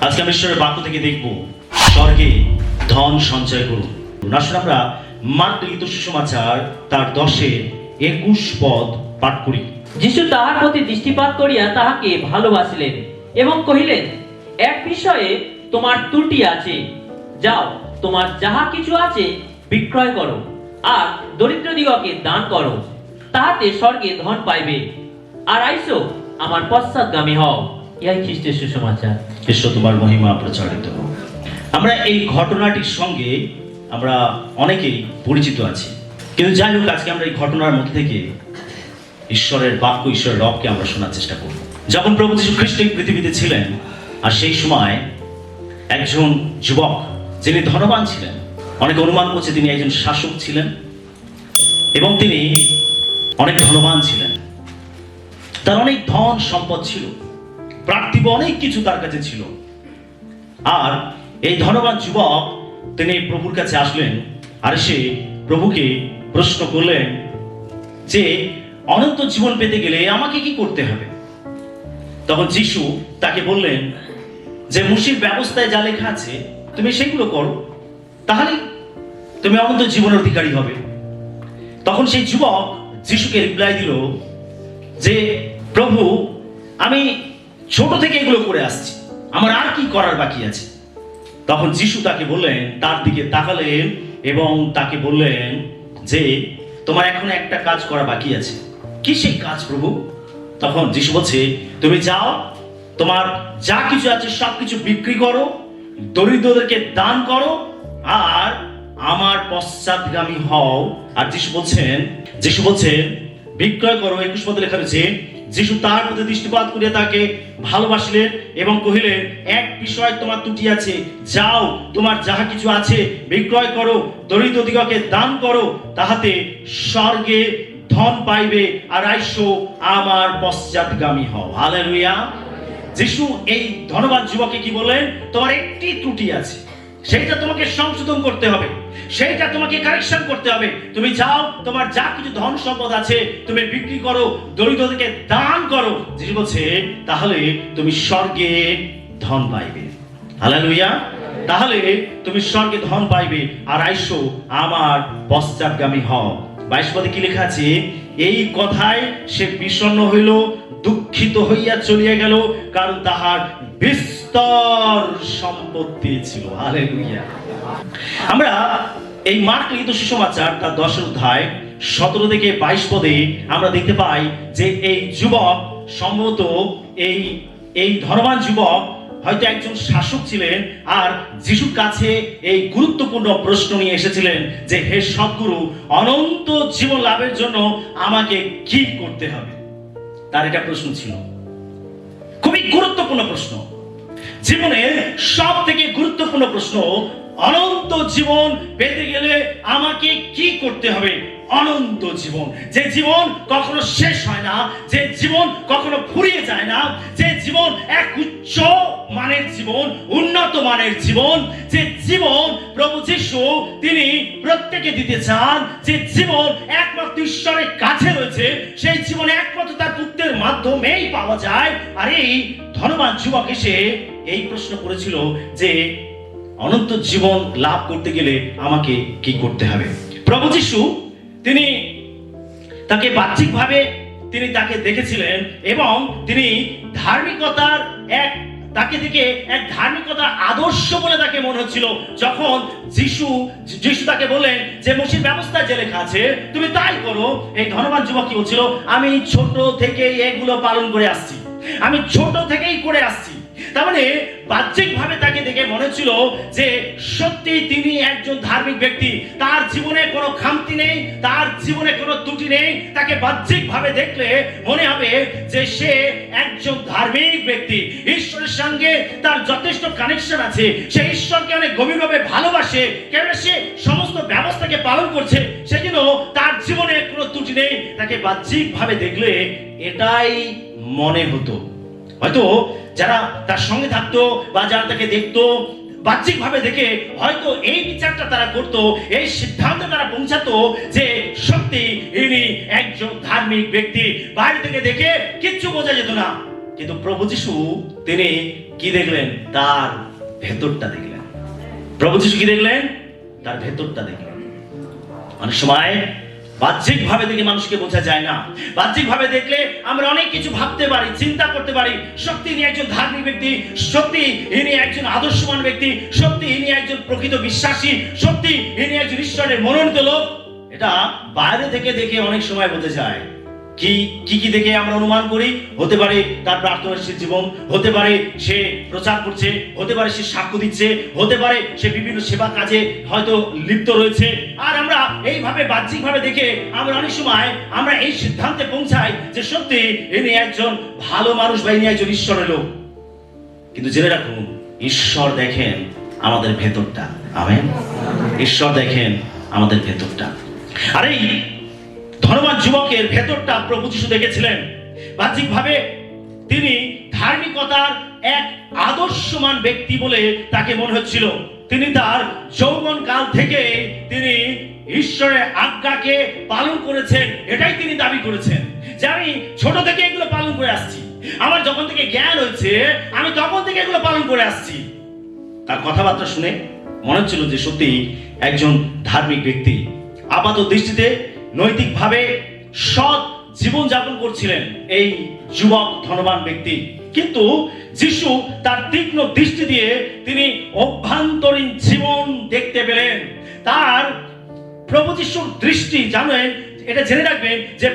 আজকে আমরা ঈশ্বরের বাক্য থেকে দেখব স্বর্গে ধন সঞ্চয় করুন। আসলে আমরা মার্ক লিখিত সুসমাচার তার 10-21 পদ পাঠ করি। যিশু তাহার প্রতি দৃষ্টিপাত করিয়া তাহাকে ভালোবাসিলেন এবং কহিলেন, এক বিষয়ে তোমার ত্রুটি আছে, যাও তোমার যাহা কিছু আছে বিক্রয় করো আর দরিদ্রদিগকে দান করো, তাহাতে স্বর্গে ধন পাইবে, আর আইসো আমার পশ্চাৎগামী হও। ইহাই খ্রিস্টের সুসমাচার। ঈশ্বর তোমার মহিমা প্রচারিত হোক। আমরা এই ঘটনাটির সঙ্গে আমরা অনেকেই পরিচিত আছি, কিন্তু যাই হোক আজকে আমরা এই ঘটনার মধ্যে থেকে ঈশ্বরের বাক্য, ঈশ্বরের রবকে আমরা শোনার চেষ্টা করব। যখন প্রভু যীশু খ্রিস্ট এই পৃথিবীতে ছিলেন, আর সেই সময় একজন যুবক যিনি ধনবান ছিলেন, অনেকে অনুমান করছে তিনি একজন শাসক ছিলেন এবং তিনি অনেক ধনবান ছিলেন। তার অনেক ধন সম্পদ ছিল, পার্থিব অনেক কিছু তার কাছে ছিল। আর এই ধনবান যুবক তিনি প্রভুর কাছে আসলেন, আর সে প্রভুকে প্রশ্ন করলেন যে অনন্ত জীবন পেতে গেলে আমাকে কি করতে হবে? তখন যিশু তাকে বললেন যে মুশির ব্যবস্থায় যা লেখা আছে তুমি সেগুলো করো, তাহলে তুমি অনন্ত জীবনের অধিকারী হবে। তখন সেই যুবক যিশুকে রিপ্লাই দিল যে প্রভু, আমি ছোট থেকে এগুলো করে আসছি, আমার আর কি করার বাকি আছে? তখন যিশু তাকে বললেন, তার দিকে তাকালেন এবং তাকে বললেন যে তোমার এখন একটা কাজ করা বাকি আছে। কি সেই কাজ প্রভু? তখন যিশু বলছে, তুমি যাও, তোমার যা কিছু আছে সবকিছু বিক্রি করো, দরিদ্রদেরকে দান করো, আর আমার পশ্চাৎগামী হও। আর যিশু বলছেন বিক্রয় করো। 21 পদে লেখা রয়েছে, যিশু তাহার প্রতি দৃষ্টিপাত করিয়া তাকে ভালোবাসিলেন এবং কহিলেন, এক বিষয় তোমার ত্রুটি আছে, যাও তোমার যাহা কিছু আছে বিক্রয় করো, দরিদ্রদিগকে দান করো, তাহাতে স্বর্গে ধন পাইবে, আর আইসো আমার পশ্চাৎগামী হও। হালেলুয়া। যিশু এই ধনবান যুবককে কি বললেন? তোমার একটি ত্রুটি আছে, সেইটা তোমাকে সংশোধন করতে হবে, সেইটা তোমাকে কারেকশন করতে হবে। তুমি যাও, তোমার যা কিছু ধন সম্পদ আছে তুমি বিক্রি করো, দরিদ্রদেরকে দান করো। যিশু বলছে তাহলে তুমি স্বর্গে ধন পাইবে। হালেলুয়া। তাহলে তুমি স্বর্গে ধন পাইবে, আর আইসো আমার পশ্চাৎগামী হও। 22 পদে কি লেখা আছে? এই কথায় সে বিষণ্ণ হইল, দুঃখিত হইয়া চলিয়া গেল, কারণ তাহার বিস্তর সম্পত্তি ছিল। হালেলুয়া। আমরা এই মার্ক লিখিত সুসমাচার তার 10 অধ্যায় 17 থেকে 22 পদে আমরা দেখতে পাই যে এই যুবক সম্ভবত এই ধনবান যুবক হয়তো একজন শাসক ছিলেন, আর যিশুর কাছে এই গুরুত্বপূর্ণ প্রশ্ন নিয়ে এসেছিলেন যে হে সদ্গুরু, অনন্ত জীবন লাভের জন্য আমাকে কি করতে হবে? তার এটা প্রশ্ন ছিল, খুবই গুরুত্বপূর্ণ প্রশ্ন, জীবনের সব থেকে গুরুত্বপূর্ণ প্রশ্ন। অনন্ত জীবন পেতে গেলে আমাকে কি করতে হবে? অনন্ত জীবন, যে জীবন কখনো শেষ হয় না, যে জীবন কখনো ফুরিয়ে যায় না, যে জীবন এক উচ্চ মানের জীবন, উন্নত মানের জীবন, যে জীবন প্রভু যীশু তিনি প্রত্যেকে দিতে চান, যে জীবন একমাত্র ঈশ্বরের কাছে রয়েছে, সেই জীবন একমাত্র তার পুত্রের মাধ্যমেই পাওয়া যায়। আর এই ধনবান যুবক এসে এই প্রশ্ন করেছিল যে অনন্ত জীবন লাভ করতে গেলে আমাকে কি করতে হবে? প্রভু যীশু তিনি তাকে বাহ্যিকভাবে তিনি তাকে দেখেছিলেন এবং তিনি ধার্মিকতার তাকে দেখে এক ধার্মিকতার আদর্শ বলে তাকে মনে হচ্ছিল। যখন যিশু তাকে বললেন যে মোশির ব্যবস্থায় যে লেখা আছে তুমি তাই করো, এই ধনবান যুবক কি বলছিল? আমি ছোট থেকেই এগুলো পালন করে আসছি, আমি ছোট থেকেই করে আসছি। তার মানে বাহ্যিকভাবে তাকে দেখে মনে ছিল যে সত্যি তিনি একজন ধার্মিক ব্যক্তি, তার জীবনে কোনো খামতি নেই, তার জীবনে কোনো ত্রুটি নেই। তাকে বাহ্যিকভাবে দেখলে মনে হবে যে সে একজন ধার্মিক ব্যক্তি, ঈশ্বরের সঙ্গে তার যথেষ্ট কানেকশন আছে, সে ঈশ্বরকে অনেক গভীরভাবে ভালোবাসে, কেননা সে সমস্ত ব্যবস্থাকে পালন করছে, সেজন্য তার জীবনে কোনো ত্রুটি নেই। তাকে বাহ্যিকভাবে দেখলে এটাই মনে হতো। হয়তো যারা তার সঙ্গে থাকতো বা যারা তাকে দেখতো, বাহ্যিকভাবে দেখে হয়তো এই বিচারটা তারা করতো, এই সিদ্ধান্তে তারা পৌঁছাতো যে সত্যি ইনি একজন ধার্মিক ব্যক্তি। বাইরে থেকে দেখে কিচ্ছু বোঝা যেত না, কিন্তু প্রভু যিশু তিনি কি দেখলেন? তার ভেতরটা দেখলেন। প্রভু যিশু কি দেখলেন? তার ভেতরটা দেখলেন। অনেক সময় বাহ্যিক ভাবে দেখে মানুষকে বোঝা যায় না। বাহ্যিক ভাবে দেখলে আমরা অনেক কিছু ভাবতে পারি, চিন্তা করতে পারি, সত্যি ইনি একজন ধার্মিক ব্যক্তি, সত্যি ইনি একজন আদর্শবান ব্যক্তি, সত্যি ইনি একজন প্রকৃত বিশ্বাসী, সত্যি ইনি একজন ঈশ্বরের মনোনীত লোক। এটা বাইরে থেকে দেখে অনেক সময় বোঝা যায়। কি দেখে আমরা অনুমান করি? হতে পারে তার প্রার্থনাশীল জীবন, হতে পারে সে প্রচার করছে, হতে পারে সে সাক্ষ্য দিচ্ছে, হতে পারে সে বিভিন্ন সেবা কাজে হয়তো লিপ্ত রয়েছে। আর আমরা এইভাবে বাহ্যিক ভাবে দেখে আমরা অনেক সময় আমরা এই সিদ্ধান্তে পৌঁছাই যে সত্যি ইনি একজন ভালো মানুষ বা ইনি একজন ঈশ্বরের লোক। কিন্তু জেনে রাখুন, ঈশ্বর দেখেন আমাদের ভেতরটা। আমেন। ঈশ্বর দেখেন আমাদের ভেতরটা। আর এই ধনবান যুবকের ভেতরটা প্রভু যিশু দেখেছিলেন। বাহ্যিকভাবে তিনি ধার্মিকতার এক আদর্শমান ব্যক্তি বলে তাকে মনে হচ্ছিল। তিনি তার যৌবন কাল থেকে তিনি ঈশ্বরের আজ্ঞাকে পালন করেছেন, এটাই তিনি দাবি করেছেন যে আমি ছোট থেকে এগুলো পালন করে আসছি, আমার যখন থেকে জ্ঞান হয়েছে আমি তখন থেকে এগুলো পালন করে আসছি। তার কথাবার্তা শুনে মনে হচ্ছিল যে সত্যি একজন ধার্মিক ব্যক্তি, আপাত দৃষ্টিতে নৈতিকভাবে সৎ জীবন যাপন করছিলেন এই যুবক ধনবান ব্যক্তি। কিন্তু যিশু তার তীক্ষ্ণ দৃষ্টি দিয়ে তিনি অভ্যন্তরীণ জীবন দেখতে পেলেন। তার প্রভু যিশুর দৃষ্টি, জানেন এটা জেনে রাখবেন যে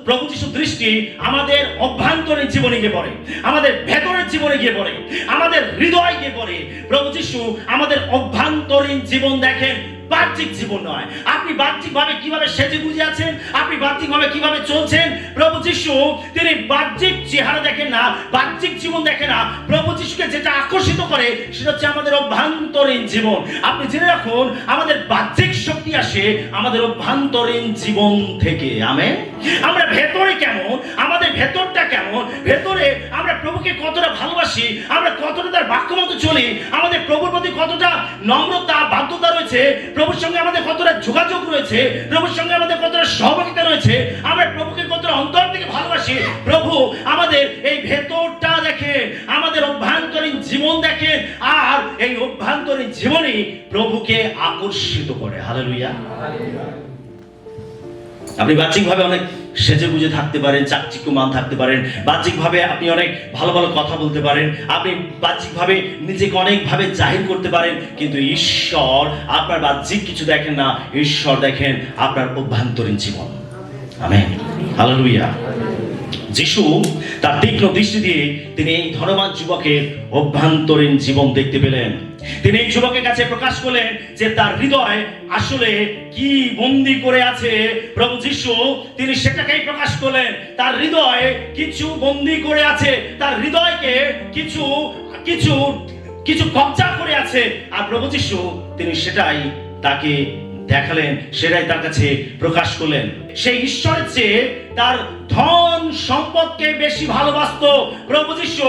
প্রভু যিশুর দৃষ্টি আমাদের অভ্যন্তরীণ জীবনে গিয়ে পড়ে, আমাদের ভেতরের জীবনে গিয়ে পড়ে, আমাদের হৃদয় গিয়ে পড়ে। প্রভু যিশু আমাদের অভ্যন্তরীণ জীবন দেখেন, বাহ্যিক জীবন নয়। আপনি বাহ্যিক ভাবে কিভাবে সেজে গুজে আছেন, আপনি বাহ্যিক ভাবে কিভাবে চলছেন, প্রভু যিশু তিনি বাহ্যিক চেহারা দেখেন না, বাহ্যিক জীবন দেখেন না। প্রভু যিশুকে যেটা আকর্ষিত করে সেটা হচ্ছে আমাদের অভ্যন্তরীণ জীবন। আপনি জেনে রাখুন, আমাদের বাহ্যিক শক্তি আসে আমাদের অভ্যন্তরীণ জীবন থেকে। আমেন। আমরা ভেতরে কেমন, আমাদের ভেতরটা কেমন, ভেতরে আমরা প্রভুকে কতটা ভালোবাসি, আমরা কতটা তার বাক্য মতো চলি, আমাদের প্রভুর প্রতি কতটা নম্রতা বাধ্যতা রয়েছে, প্রভুর সঙ্গে আমাদের কতটা যোগাযোগ রয়েছে, প্রভুর সঙ্গে আমাদের কতটা সহযোগিতা রয়েছে, আমরা প্রভুকে কতটা অন্তর থেকে ভালোবাসি। প্রভু আমাদের এই ভেতরটা দেখে, আমাদের অভ্যন্তরীণ জীবন দেখে, আর এই অভ্যন্তরীণ জীবনই প্রভুকে আকর্ষিত করে। হালেলুয়া। আপনি বাহ্যিকভাবে অনেক সেজে গুজে থাকতে পারেন, চাকচিক্যমান থাকতে পারেন, বাহ্যিকভাবে আপনি অনেক ভালো ভালো কথা বলতে পারেন, আপনি বাহ্যিকভাবে নিজেকে অনেকভাবে জাহির করতে পারেন, কিন্তু ঈশ্বর আপনার বাহ্যিক কিছু দেখেন না, ঈশ্বর দেখেন আপনার অভ্যন্তরীণ জীবন। আমেন। হালেলুয়া। যিশু তার তীক্ষ্ণ দৃষ্টি দিয়ে তিনি এই ধনবান যুবকের অভ্যন্তরীণ জীবন দেখতে পেলেন। তিনি এই যুবকের কাছে প্রকাশ করলেন যে তার হৃদয় আসলে কি বন্দী করে আছে। প্রভু যিশু তিনি সেটাকেই প্রকাশ করলেন। তার হৃদয়ে কিছু বন্দী করে আছে, তার হৃদয়কে কিছু কিছু কিছু কবজা করে আছে। আর প্রভু যিশু তিনি সেটাই তাকে দেখালেন, সেটাই তার কাছে প্রকাশ করলেন। সেই ঈশ্বরের চেয়ে তার ধন সম্পদকে বেশি ভালোবাসতো প্রভু যিশু,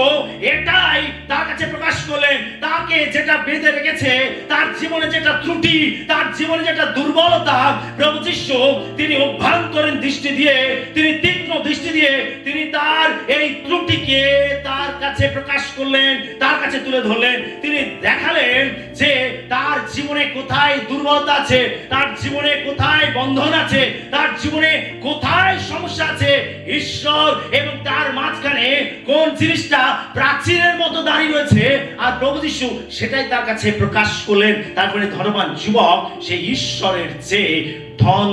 এটাই তার কাছে প্রকাশ করলেন। তাকে যেটা বেঁধে রেখেছে, তার জীবনে যেটা ত্রুটি, তার জীবনে যেটা দুর্বলতা, প্রভু যিশু তিনি অভ্যন্তরীণ দৃষ্টি দিয়ে, তিনি তীক্ষ্ণ দৃষ্টি দিয়ে তিনি তার এই ত্রুটিকে তার কাছে প্রকাশ করলেন, তার কাছে তুলে ধরলেন। তিনি দেখালেন যে তার জীবনে কোথায় দুর্বলতা আছে, তার জীবনে কোথায় বন্ধন আছে, তার জীবনে কোথায় সমস্যা আছে। ঈশ্বর এবং তার মাঝখানে কোন জিনিসটা প্রাচীরের মতো দাঁড়িয়ে রয়েছে, আর প্রভু যিশু সেটাই তার কাছে প্রকাশ করলেন। তারপরে ধনবান যুবক সেই ঈশ্বরের চেয়ে ধন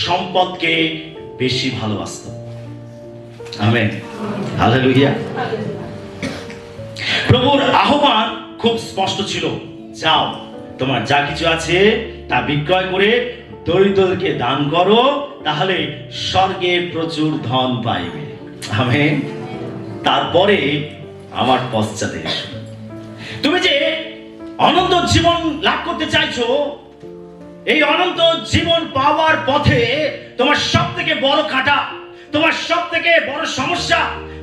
সম্পদকে বেশি ভালোবাসত। আমেন। হালেলুয়া। প্রভুর আহ্বান খুব স্পষ্ট ছিল, যাও তোমার যা কিছু আছে তা বিক্রয় করে দরিদ্রদেরকে দান করো, তাহলে স্বর্গে প্রচুর ধন পাইবে। আমেন। তারপরে আমার পশ্চাতে এসো। তুমি যে অনন্ত জীবন লাভ করতে চাইছো, এই অনন্ত জীবন পাওয়ার পথে তোমার সব থেকে বড় কাঁটা, তোমার সব থেকে বড় সমস্যা,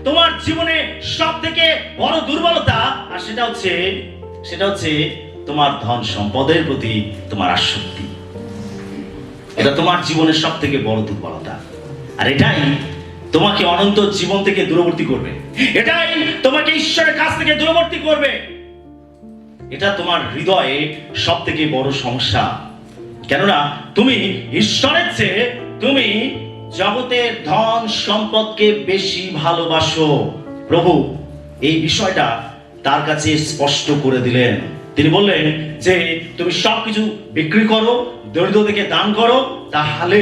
তোমার জীবনে সব থেকে বড় দুর্বলতা, আর সেটা হচ্ছে তোমার ধন সম্পদের প্রতি তোমার আসক্তি। এটা তোমার জীবনের সব থেকে বড় দুর্বলতা। আর এটাই তোমাকে অনন্ত জীবন থেকে দূরবর্তী করবে, এটাই তোমাকে ঈশ্বরের কাছ থেকে দূরবর্তী করবে। এটা তোমার হৃদয়ে সব থেকে বড় সমস্যা। কেননা তুমি ঈশ্বরের চেয়ে তুমি জগতের ধন সম্পদকে বেশি ভালোবাসো। প্রভু এই বিষয়টা তার কাছে স্পষ্ট করে দিলেন। তিনি বললেন যে তুমি সবকিছু বিক্রি করো, দরিদ্রদেরকে দান করো, তাহলে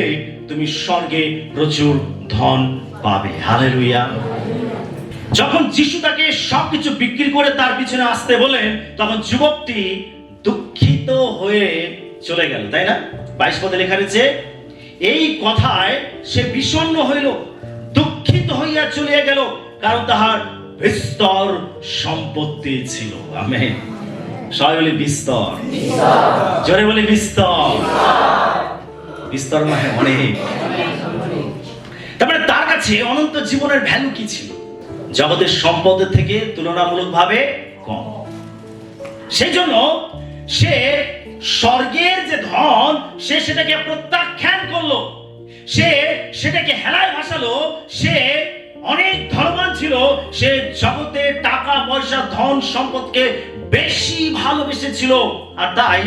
তুমি স্বর্গে প্রচুর ধন পাবে। হালেলুয়া। যখন যিশু তাকে সবকিছু বিক্রি করে তার পিছনে আসতে বলেন, তখন যুবকটি দুঃখিত হয়ে চলে গেল, তাই না? 22 পদে লেখা রয়েছে, এই কথায় সে বিষণ্ণ হইল, দুঃখিত হইয়া চলিয়া গেল, কারণ তাহার বিস্তর সম্পত্তি ছিল। আমেন। সবাই বলি বিস্তর, জোরে বলি বিস্তর। বিস্তর মানে অনেক। তারপরে তার কাছে অনন্ত জীবনের ভ্যালু কি ছিল? জগতের সম্পদের থেকে তুলনামূলকভাবে কম। সেই জন্য সে স্বর্গের যে ধন সে সেটাকে প্রত্যাখ্যান করলো, সে সেটাকে হেলায় ভাসালো। সে অনেক ধনবান ছিল, সে জগতে টাকা পয়সা ধন সম্পদকে বেশি ভালোবেসেছিল, আর তাই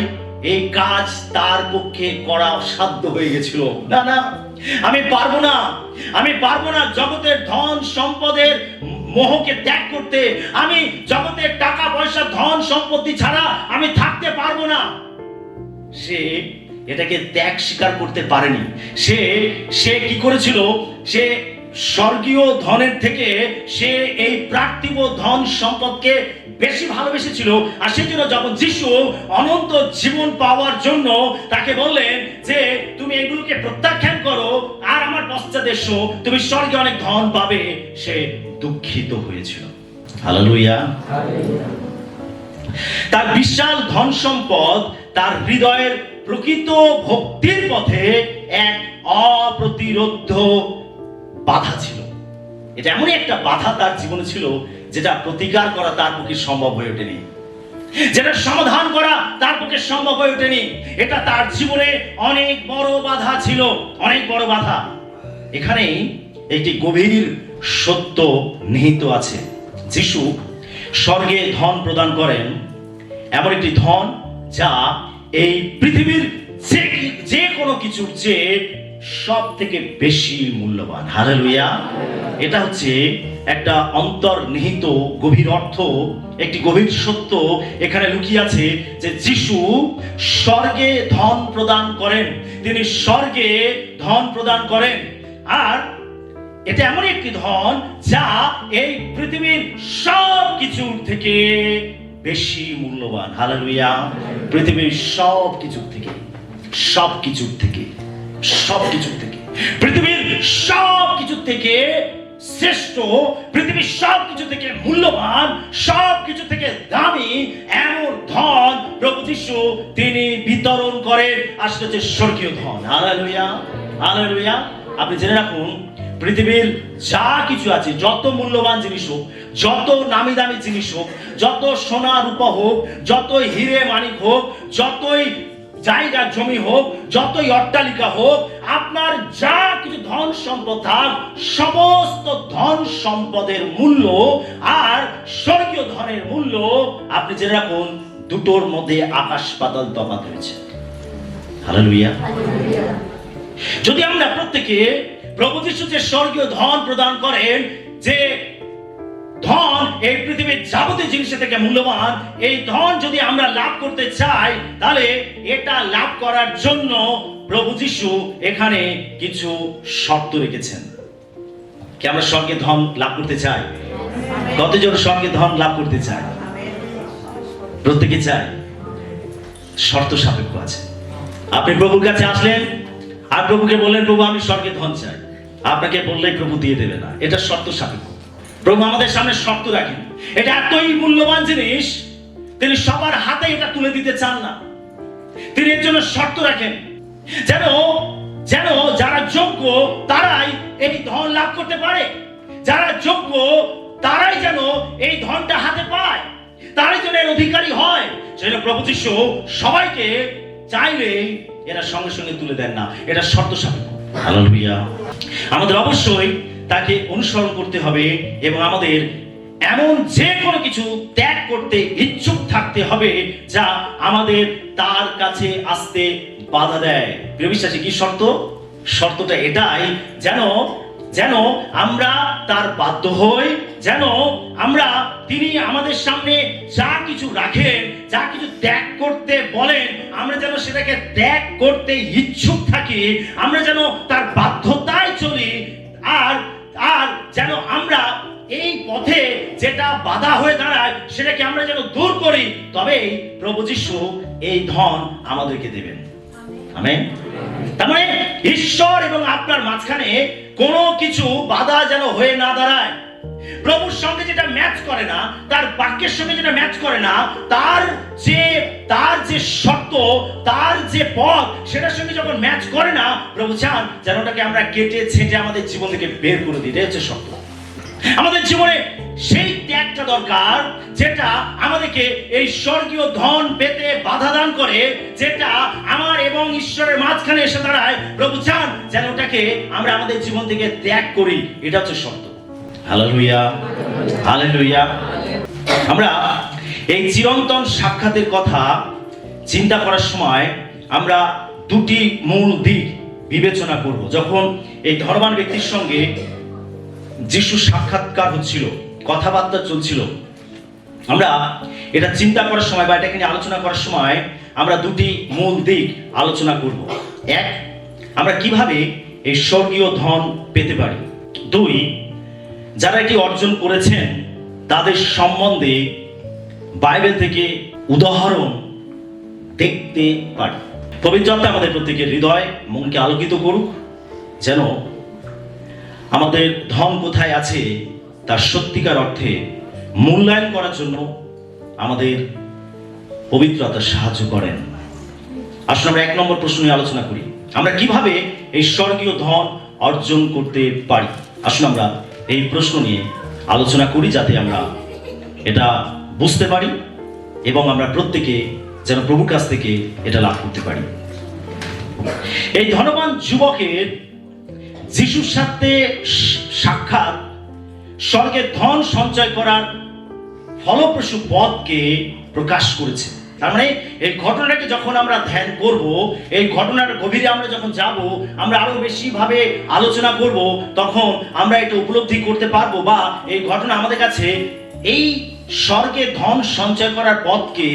এই কাজ তার পক্ষে করা অসাধ্য হয়ে গেছিল। না না, আমি পারবো না, আমি পারবো না জগতের ধন সম্পদের মোহকে ত্যাগ করতে। আমি জগতের টাকা পয়সা ধন সম্পত্তি ছাড়া আমি থাকতে পারবো না। সে এটাকে ত্যাগ স্বীকার করতে পারেনি। সে কি করেছিল? সে স্বর্গীয় ধনের থেকে সে এই পার্থিব ধন সম্পদকে বেশি ভালোবেসেছিল। আর সেই জন্য যখন যিশু অনন্ত জীবন পাওয়ার জন্য তাকে বললেন যে তুমি এগুলোকে প্রত্যাখ্যান করো আর আমার পশ্চাতে এসো, তুমি স্বর্গে অনেক ধন পাবে, সে দুঃখিত হয়েছিল। হালেলুয়া। তার বিশাল ধন সম্পদ তার হৃদয়ের প্রকৃত ভক্তির পথে এক অপ্রতিরোধ্য বাধা ছিল। এটা এমনই একটা বাধা তার জীবনে ছিল যেটা প্রতিকার করা তার পক্ষে সম্ভব হয়ে ওঠেনি, যেটা সমাধান করা তার পক্ষে সম্ভব হয়ে ওঠেনি। এটা তার জীবনে অনেক বড় বাধা ছিল, অনেক বড় বাধা। এখানে একটি গভীর সত্য নিহিত আছে। যিশু স্বর্গে ধন প্রদান করেন, এমন একটি ধন যা এই পৃথিবীর যে কোনো কিছুর চেয়ে সব থেকে বেশি মূল্যবান। হালেলুয়া। এটা হচ্ছে একটা অন্তর্নিহিত গভীর অর্থ, একটি গভীর সত্য এখানে লুকিয়ে আছে যে যিশু স্বর্গে ধন প্রদান করেন, তিনি স্বর্গে ধন প্রদান করেন। আর এটা এমন একটি ধন যা এই পৃথিবীর সব কিছুর থেকে বেশি মূল্যবান। হালেলুয়া। পৃথিবীর সব কিছুর থেকে, সব কিছুর থেকে, সব কিছুর থেকে, পৃথিবীর সব কিছুর থেকে শ্রেষ্ঠ, পৃথিবীর সব কিছু থেকে মূল্যবান, সব কিছু থেকে দামি এমন ধন প্রভু যিশু তিনি বিতরণ করেন। আসলে যে স্বর্গীয় ধন। Hallelujah, hallelujah. আপনি জেনে রাখুন, পৃথিবীর যা কিছু আছে, যত মূল্যবান জিনিস হোক, যত নামি দামি জিনিস হোক, যত সোনা রূপা হোক, যতই হিরে মানিক হোক, যতই জায়গা জমি হোক, যতই অট্টালিকা হোক, আপনার যা কিছু ধন সম্পদ থাক, সমস্ত ধন সম্পদের মূল্য আর স্বর্গীয় ধনের মূল্য আপনি জেনে রাখুন, দুটোর মধ্যে আকাশ পাতাল তফাৎ রয়েছে। হালেলুয়া। যদি আমরা প্রত্যেকে প্রভু যিশু যে স্বর্গীয় ধন প্রদান করেন, যে ধন এই পৃথিবীর যাবতীয় জিনিসের থেকে মূল্যবান, এই ধন যদি আমরা লাভ করতে চাই, তাহলে এটা লাভ করার জন্য প্রভু যিশু এখানে কিছু শর্ত রেখেছেন। কি আমরা স্বর্গের ধন লাভ করতে চাই? কতজন স্বর্গের ধন লাভ করতে চায়? প্রত্যেকে চায়। শর্ত সাপেক্ষ আছে। আপনি প্রভুর কাছে আসলেন আর প্রভুকে বললেন, প্রভু আমি স্বর্গের ধন চাই, আপনাকে বললেই প্রভু দিয়ে দেবে না, এটা শর্ত সাপেক্ষ। প্রভু আমাদের সামনে শর্ত রাখেন। এটা এতই মূল্যবান জিনিস, তিনি সবার হাতে এটা তুলে দিতে চান না। তিনি এর জন্য শর্ত রাখেন, যেন যারা যোগ্য তারাই এই ধন লাভ করতে পারে, যারা যোগ্য তারাই যেন এই ধনটা হাতে পায়, তারাই যেন এর অধিকারী হয়। সেটা প্রভু যিশু সবাইকে চাইলে এরা সঙ্গে সঙ্গে তুলে দেন না, এটা শর্ত সাপেক্ষ। হালেলুয়া। আমাদের অবশ্যই তাকে অনুসরণ করতে হবে এবং আমাদের এমন যে কোনো কিছু ত্যাগ করতে ইচ্ছুক থাকতে হবে যা আমাদের তার কাছে আসতে বাধা দেয়। প্রিয় বিশ্বাসী, কি শর্ত? শর্তটা এটাই, যেন আমরা তার বাধ্য হই, যেন আমরা তিনি আমাদের সামনে যা কিছু রাখেন, যা কিছু ত্যাগ করতে বলেন, আমরা যেন সেটাকে ত্যাগ করতে ইচ্ছুক থাকি, আমরা যেন তার বাধ্যতায় চলি, আর যেন আমরা এই পথে যেটা বাধা হয়ে দাঁড়ায় সেটাকে আমরা যেন দূর করি, তবেই প্রভু যীশু এই ধন আমাদেরকে দেবেন। আমেন। তার মানে ঈশ্বর এবং আপনার মাঝখানে কোনো কিছু বাধা যেন হয়ে না দাঁড়ায়। প্রভুর সঙ্গে যেটা ম্যাচ করে না, তার বাক্যের সঙ্গে যেটা ম্যাচ করে না, তার যে শর্ত, তার যে পথ, সেটার সঙ্গে যখন ম্যাচ করে না, প্রভু চান যেন ওটাকে আমরা কেটে ছেঁটে আমাদের জীবন থেকে বের করে দিই। এটা হচ্ছে শর্ত। আমাদের জীবনে সেই ত্যাগটা দরকার যেটা আমাদেরকে এই স্বর্গীয় ধন পেতে বাধা দান করে, যেটা আমার এবং ঈশ্বরের মাঝখানে এসে দাঁড়ায়। প্রভু চান যেন ওটাকে আমরা আমাদের জীবন থেকে ত্যাগ করি। এটা হচ্ছে শর্ত। Hallelujah, hallelujah. আমরা এই চিরন্তন সাক্ষাতের কথা চিন্তা করার সময় আমরা দুটি মূল দিক বিবেচনা করব। যখন এই ধর্মবান ব্যক্তির সঙ্গে যিশু সাক্ষাৎকার হচ্ছিল, কথাবার্তা চলছিল, আমরা এটা চিন্তা করার সময় বা এটাকে নিয়ে আলোচনা করার সময় আমরা দুটি মূল দিক আলোচনা করব। এক, আমরা কিভাবে এই স্বর্গীয় ধন পেতে পারি। দুই, যারা এটি অর্জন করেছেন তাদের সম্বন্ধে বাইবেল থেকে উদাহরণ দেখতে পারি। পবিত্র আত্মা আমাদের প্রত্যেকের হৃদয় মনকে আলোকিত করুক, যেন আমাদের ধন কোথায় আছে তার সত্যিকার অর্থে মূল্যায়ন করার জন্য আমাদের পবিত্র আত্মা সাহায্য করেন। আসলে আমরা 1 নম্বর প্রশ্ন নিয়ে আলোচনা করি, আমরা কিভাবে এই স্বর্গীয় ধন অর্জন করতে পারি। আসলে আমরা এই প্রশ্ন নিয়ে আলোচনা করি যাতে আমরা এটা বুঝতে পারি এবং আমরা প্রত্যেকে যেন প্রভুর কাছ থেকে এটা লাভ করতে পারি। এই ধনবান যুবকের যিশুর সাথে সাক্ষাৎ স্বর্গে ধন সঞ্চয় করার ফলপ্রসূ পথকে প্রকাশ করেছে। তার মানে এই ঘটনাটাকে যখন আমরা ধ্যান করব, এই ঘটনার গভীরে আমরা যখন যাব, আমরা আরো বেশি ভাবে আলোচনা করব, তখন আমরা এটা উপলব্ধি করতে পারবো, বা এই ঘটনা আমাদের কাছে এই স্বর্গে ধন সঞ্চয় করার পথকে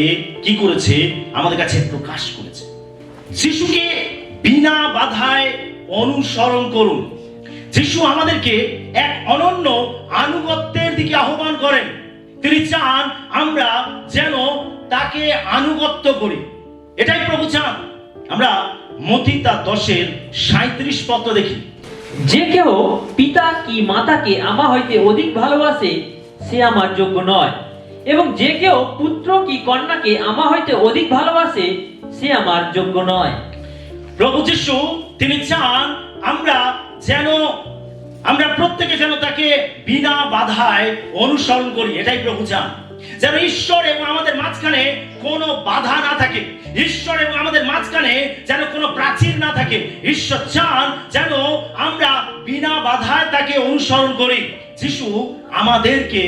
কি করেছে, আমাদের কাছে প্রকাশ করেছে। যিশুকে বিনা বাধায় অনুসরণ করুন। যিশু আমাদেরকে এক অনন্য আনুগত্যের দিকে আহ্বান করেন। তিনি চান আমরা যেন তাকে আনুগত্য করি, এটাই প্রভু চান। আমরা মথি তার 10:37 পদ দেখি, যে কেউ পিতা কি মাতাকে আমা হইতে অধিক ভালোবাসে সে আমার যোগ্য নয়, এবং যে কেউ পুত্র কি কন্যাকে আমা হইতে অধিক ভালোবাসে সে আমার যোগ্য নয়। প্রভু যিশু তিনি চান আমরা প্রত্যেকে যেন তাকে বিনা বাধায় অনুসরণ করি, এটাই প্রভু চান। যেন ঈশ্বর এবং আমাদের মাঝখানে কোনো বাধা না থাকে, ঈশ্বর এবং আমাদের মাঝখানে যেন কোনো প্রাচীর না থাকে। ঈশ্বর চান যেন আমরা বিনা বাধায় তাকে অনুসরণ করি। যিশু আমাদেরকে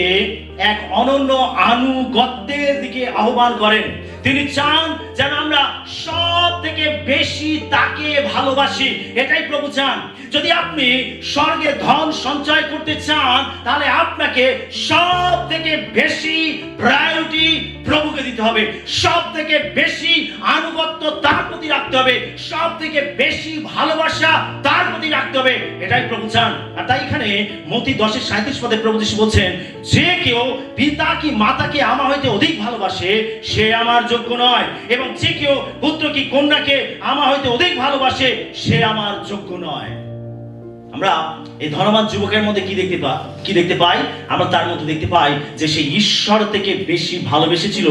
এক অনন্য আনুগত্যের দিকে আহ্বান করেন। তিনি চান যেন আমরা সব থেকে বেশি তাকে ভালোবাসি, এটাই প্রভু চান। যদি আপনি স্বর্গে ধন সঞ্চয় করতে চান, তাহলে আপনাকে সব থেকে বেশি প্রায়োরিটি প্রভুকে দিতে হবে, সব থেকে বেশি আনুগত্য তার প্রতি রাখতে হবে, সব থেকে বেশি ভালোবাসা তার প্রতি রাখতে হবে, এটাই প্রভু চান। আর তাই এখানে মথি 10:37 পদে প্রভু যিশু বলছেন, যে কেউ পিতা কি মাতাকে আমা হইতে অধিক ভালোবাসে সে আমার যোগ্য নয়, এবং যে কেউ পুত্র কি কন্যাকে আমা হইতে অধিক ভালোবাসে সে আমার যোগ্য নয়। আমরা এই ধনবান যুবকের মধ্যে কি দেখতে পাই? আমরা তার মধ্যে দেখতে পাই যে সে ঈশ্বর থেকে বেশি ভালোবেসেছিল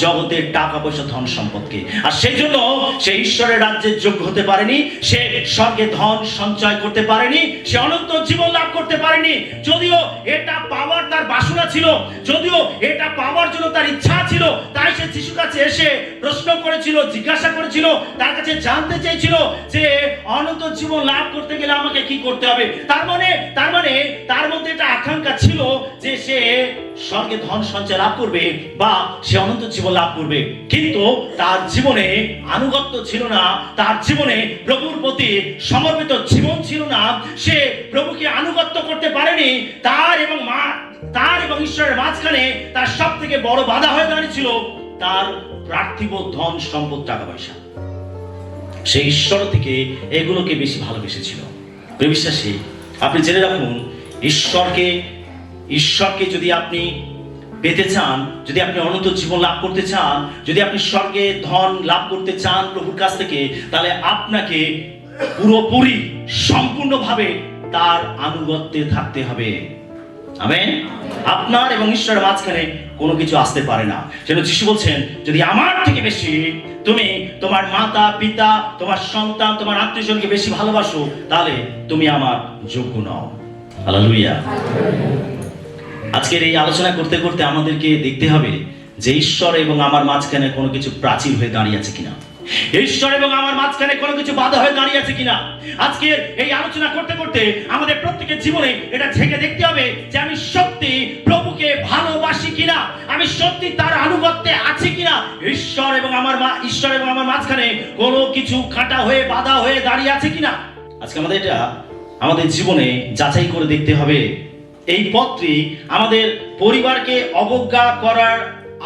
জগতের টাকা পয়সা ধন সম্পদকে, আর সেই জন্য সে ঈশ্বরের রাজ্যের যোগ্য হতে পারেনি, সে স্বর্গে ধন সঞ্চয় করতে পারেনি, সে অনন্ত জীবন লাভ করতে পারেনি। যদিও এটা পাওয়ার তার বাসনা ছিল, যদিও এটা পাওয়ার জন্য তার ইচ্ছা ছিল, তাই সে যিশুর কাছে এসে প্রশ্ন করেছিল, জিজ্ঞাসা করেছিল, তার কাছে জানতে চেয়েছিল যে অনন্ত জীবন লাভ করতে গেলে আমাকে কি করতে করতে হবে। তার মানে তার মধ্যে একটা আকাঙ্ক্ষা ছিল যে সে স্বর্গে ধন সঞ্চয় লাভ করবে বা সে অনন্ত জীবন লাভ করবে, কিন্তু তার জীবনে আনুগত্য ছিল না, তার জীবনে প্রভুর প্রতি সমর্পিত জীবন ছিল না, সে প্রভুকে আনুগত্য করতে পারেনি। তার এবং ঈশ্বরের মাঝখানে তার সব থেকে বড় বাধা হয়ে দাঁড়িয়েছিল তার পার্থিব ধন সম্পদ, টাকা পয়সা। সে ঈশ্বর থেকে এগুলোকে বেশি ভালোবেসেছিল। প্রিয় বিশ্বাসী, আপনি জেনে রাখুন, ঈশ্বরকে যদি আপনি পেতে চান, যদি আপনি অনন্ত জীবন লাভ করতে চান, যদি আপনি স্বর্গে ধন লাভ করতে চান প্রভুর কাছ থেকে, তাহলে আপনাকে পুরোপুরি সম্পূর্ণভাবে তার আনুগত্যে থাকতে হবে। আমেন। আপনার এবং ঈশ্বরের মাঝখানে কোনো কিছু আসতে পারে না। যেন যিশু বলছেন, যদি আমার থেকে বেশি তুমি তোমার মাতা পিতা, তোমার সন্তান, তোমার আত্মীয়জনকে বেশি ভালোবাসো, তাহলে তুমি আমার যোগ্য নও। হালেলুয়া। আজকের এই আলোচনা করতে করতে আমাদেরকে দেখতে হবে যে ঈশ্বর এবং আমার মাঝখানে কোনো কিছু প্রাচীর হয়ে দাঁড়িয়ে আছে কিনা, ঈশ্বর এবং আমার মাঝখানে কোনো কিছু বাধা হয়ে দাঁড়িয়ে আছে কিনা। আজকের এই আলোচনা করতে করতে আমাদের প্রত্যেকের জীবনে এটা ঝেঁকে দেখতে হবে যে আমি সত্যি প্রভুকে ভালোবাসি কিনা, আমি সত্যি তার আনুগত্যে আছি কিনা। ঈশ্বর এবং আমার মাঝখানে কোনো কিছু কাঁটা হয়ে বাধা হয়ে দাঁড়িয়ে আছে কিনা। আজকে আমাদের জীবনে যাচাই করে দেখতে হবে। এই পত্রী আমাদের পরিবারকে অবজ্ঞা করার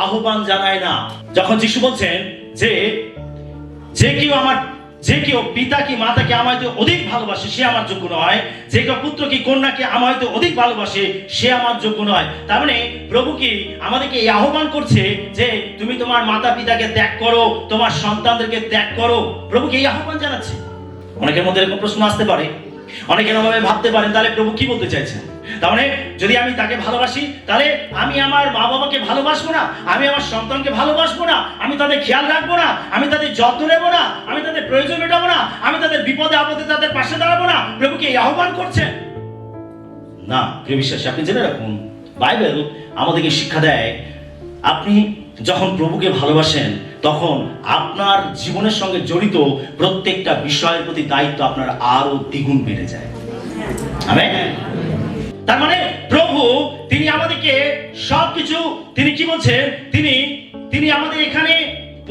আহ্বান জানায় না। যখন যিশু বলছেন যে কেউ পিতা কি মাতাকে আমার হইতে অধিক ভালোবাসে সে আমার যোগ্য নয়, যে কেউ পুত্র কি কন্যাকে আমার হইতে অধিক ভালোবাসে সে আমার যোগ্য নয়। তার মানে প্রভু কি আমাদেরকে এই আহ্বান করছে যে তুমি তোমার মাতা পিতাকে ত্যাগ করো, তোমার সন্তানদেরকে ত্যাগ করো। প্রভু কি এই আহ্বান জানাচ্ছে? অনেকের মধ্যে এরকম প্রশ্ন আসতে পারে, অনেকে এভাবে ভাবতে পারেন, তাহলে প্রভু কি বলতে চাইছেন? তার মানে যদি আমি তাকে ভালোবাসি, তাহলে আমি আমার মা বাবাকে ভালোবাসবো না, আমি আমার সন্তানকে ভালোবাসবো না, আমি তাদের খেয়াল রাখবো না, আমি তাদের যত্ন নেবো না, আমি তাদের প্রয়োজন মেটাবো না, আমি তাদের বিপদে আপদে তাদের পাশে দাঁড়াবো না। প্রভুকে এই আহ্বান করছেন না। প্রিয় বিশ্বাসী, আপনি জেনে রাখুন, বাইবেল আমাদেরকে শিক্ষা দেয়, আপনি যখন প্রভুকে ভালোবাসেন তখন আপনার জীবনের সঙ্গে জড়িত প্রত্যেকটা বিষয়ের প্রতি দায়িত্ব আপনার আরো দ্বিগুণ বেড়ে যায়। আমেন। তার মানে প্রভু তিনি আমাদেরকে সবকিছু, তিনি কি বলছেন, তিনি আমাদের এখানে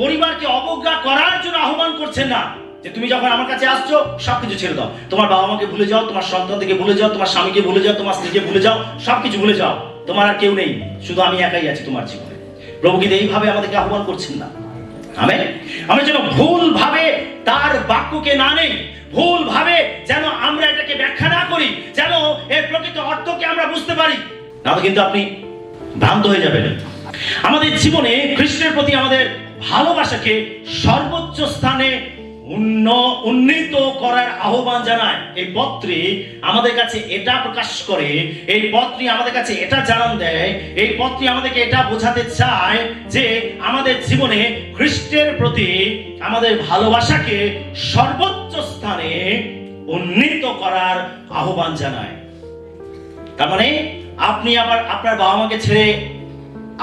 পরিবারকে অবজ্ঞা করার জন্য আহ্বান করছেন না। যে তুমি যখন আমার কাছে আসছো সবকিছু ছেড়ে দাও, তোমার বাবা মাকে ভুলে যাও, তোমার সন্তানকে ভুলে যাও, তোমার স্বামীকে ভুলে যাও, তোমার স্ত্রীকে ভুলে যাও, সবকিছু ভুলে যাও, তোমার আর কেউ নেই, শুধু আমি একাই আছি তোমার জীবনে। প্রভু কিন্তু এইভাবে আমাদেরকে আহ্বান করছেন না। আমেন। আমরা যেন ভুল ভাবে তার বাক্যকে না নেই, ভুল ভাবে যেন আমরা এটাকে ব্যাখ্যা না করি, যেন এর প্রকৃত অর্থকে আমরা বুঝতে পারি, না তো কিন্তু আপনি ভ্রান্ত হয়ে যাবেন। আমাদের জীবনে খ্রিস্টের প্রতি আমাদের ভালোবাসাকে সর্বোচ্চ স্থানে উন্নীত করার আহ্বান জানায় এই পত্রে। আমাদের কাছে এটা প্রকাশ করে, এই পত্রে আমাদের কাছে এটা জানান দেয়, এই পত্রে আমাদেরকে এটা বোঝাতে চায় যে আমাদের জীবনে খ্রিস্টের প্রতি আমাদের ভালোবাসাকে সর্বোচ্চ স্থানে উন্নীত করার আহ্বান জানায়। তার মানে আপনি আপনার বাবা মাকে ছেড়ে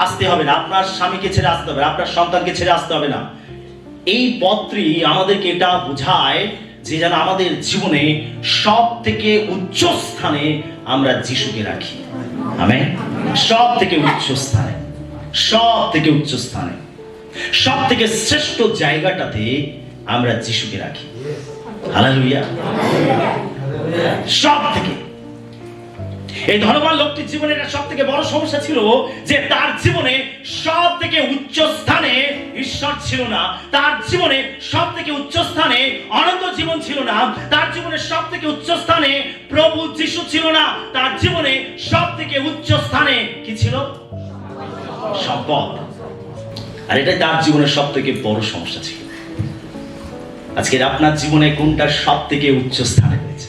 আসতে হবে না, আপনার স্বামীকে ছেড়ে আসতে হবে না, আপনার সন্তানকে ছেড়ে আসতে হবে না। এই পত্রী আমাদেরকে এটা বোঝায় যে যেন আমাদের জীবনে সব থেকে উচ্চ স্থানে আমরা যিশুকে রাখি। আমেন। সব থেকে উচ্চ স্থানে, সব থেকে উচ্চ স্থানে, সব থেকে শ্রেষ্ঠ জায়গাটাতে আমরা যিশুকে রাখি। হালেলুয়া। সব থেকে এই ধনবান লোকটির জীবনে এটা সব থেকে বড় সমস্যা ছিল যে তার জীবনে সব থেকে উচ্চ স্থানে ঈশ্বর ছিল না, তার জীবনে সব থেকে উচ্চ স্থানে অনন্ত জীবন ছিল না, তার জীবনে সব থেকে উচ্চ স্থানে প্রভু যিশু ছিল না, তার জীবনে সব থেকে উচ্চ স্থানে কি ছিল? সম্পদ। আর এটাই তার জীবনের সব থেকে বড় সমস্যা ছিল। আজকের আপনার জীবনে কোনটা সব থেকে উচ্চ স্থানে রয়েছে?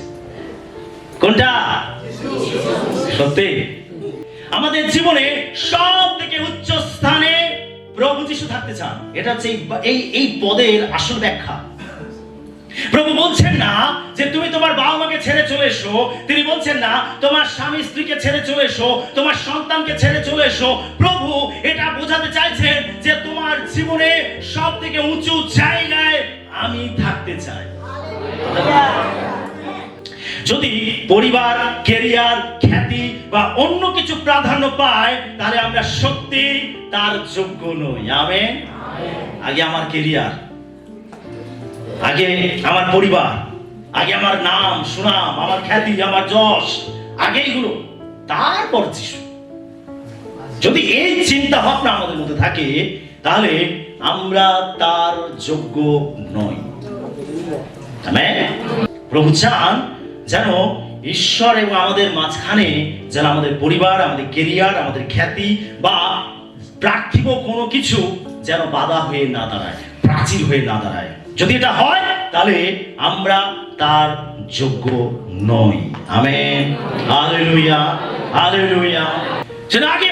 কোনটা? সত্যি আমাদের জীবনে সব থেকে উচ্চ স্থানে প্রভু যিশু থাকতে চান। এটা হচ্ছে এই পদের আসল ব্যাখ্যা। প্রভু বলছেন না যে তুমি তোমার বাবা মাকে ছেড়ে চলে এসো, তিনি বলছেন না তোমার স্বামী স্ত্রীকে ছেড়ে চলে এসো, তোমার সন্তানকে ছেড়ে চলে এসো। প্রভু এটা বোঝাতে চাইছেন যে তোমার জীবনে সব থেকে উঁচু জায়গায় আমি থাকতে চাই। যদি পরিবার, ক্যারিয়ার, খ্যাতি বা অন্য কিছু প্রাধান্য পায়, তাহলে আমরা সত্যি তার যোগ্য নই। আমেন। আগে আমার ক্যারিয়ার, আগে আমার পরিবার, আগে আমার নাম সুনাম, আমার খ্যাতি, আমার যশ, আগে এগুলো, তারপর যিশু। যদি এই চিন্তা ভাবনা আমাদের মধ্যে থাকে, তাহলে আমরা তার যোগ্য নই। আমেন। প্রভু চান যেন ঈশ্বর এবং আমাদের মাঝখানে যেন আমাদের পরিবার, আমাদের ক্যারিয়ার, আমাদের খ্যাতি বা পার্থিব কোনো কিছু যেন বাধা হয়ে না দাঁড়ায়, প্রাচীর হয়ে না দাঁড়ায়। যদি এটা হয়, তাহলে আমরা তার যোগ্য নই। আমেন। Hallelujah, hallelujah. সেটা আগে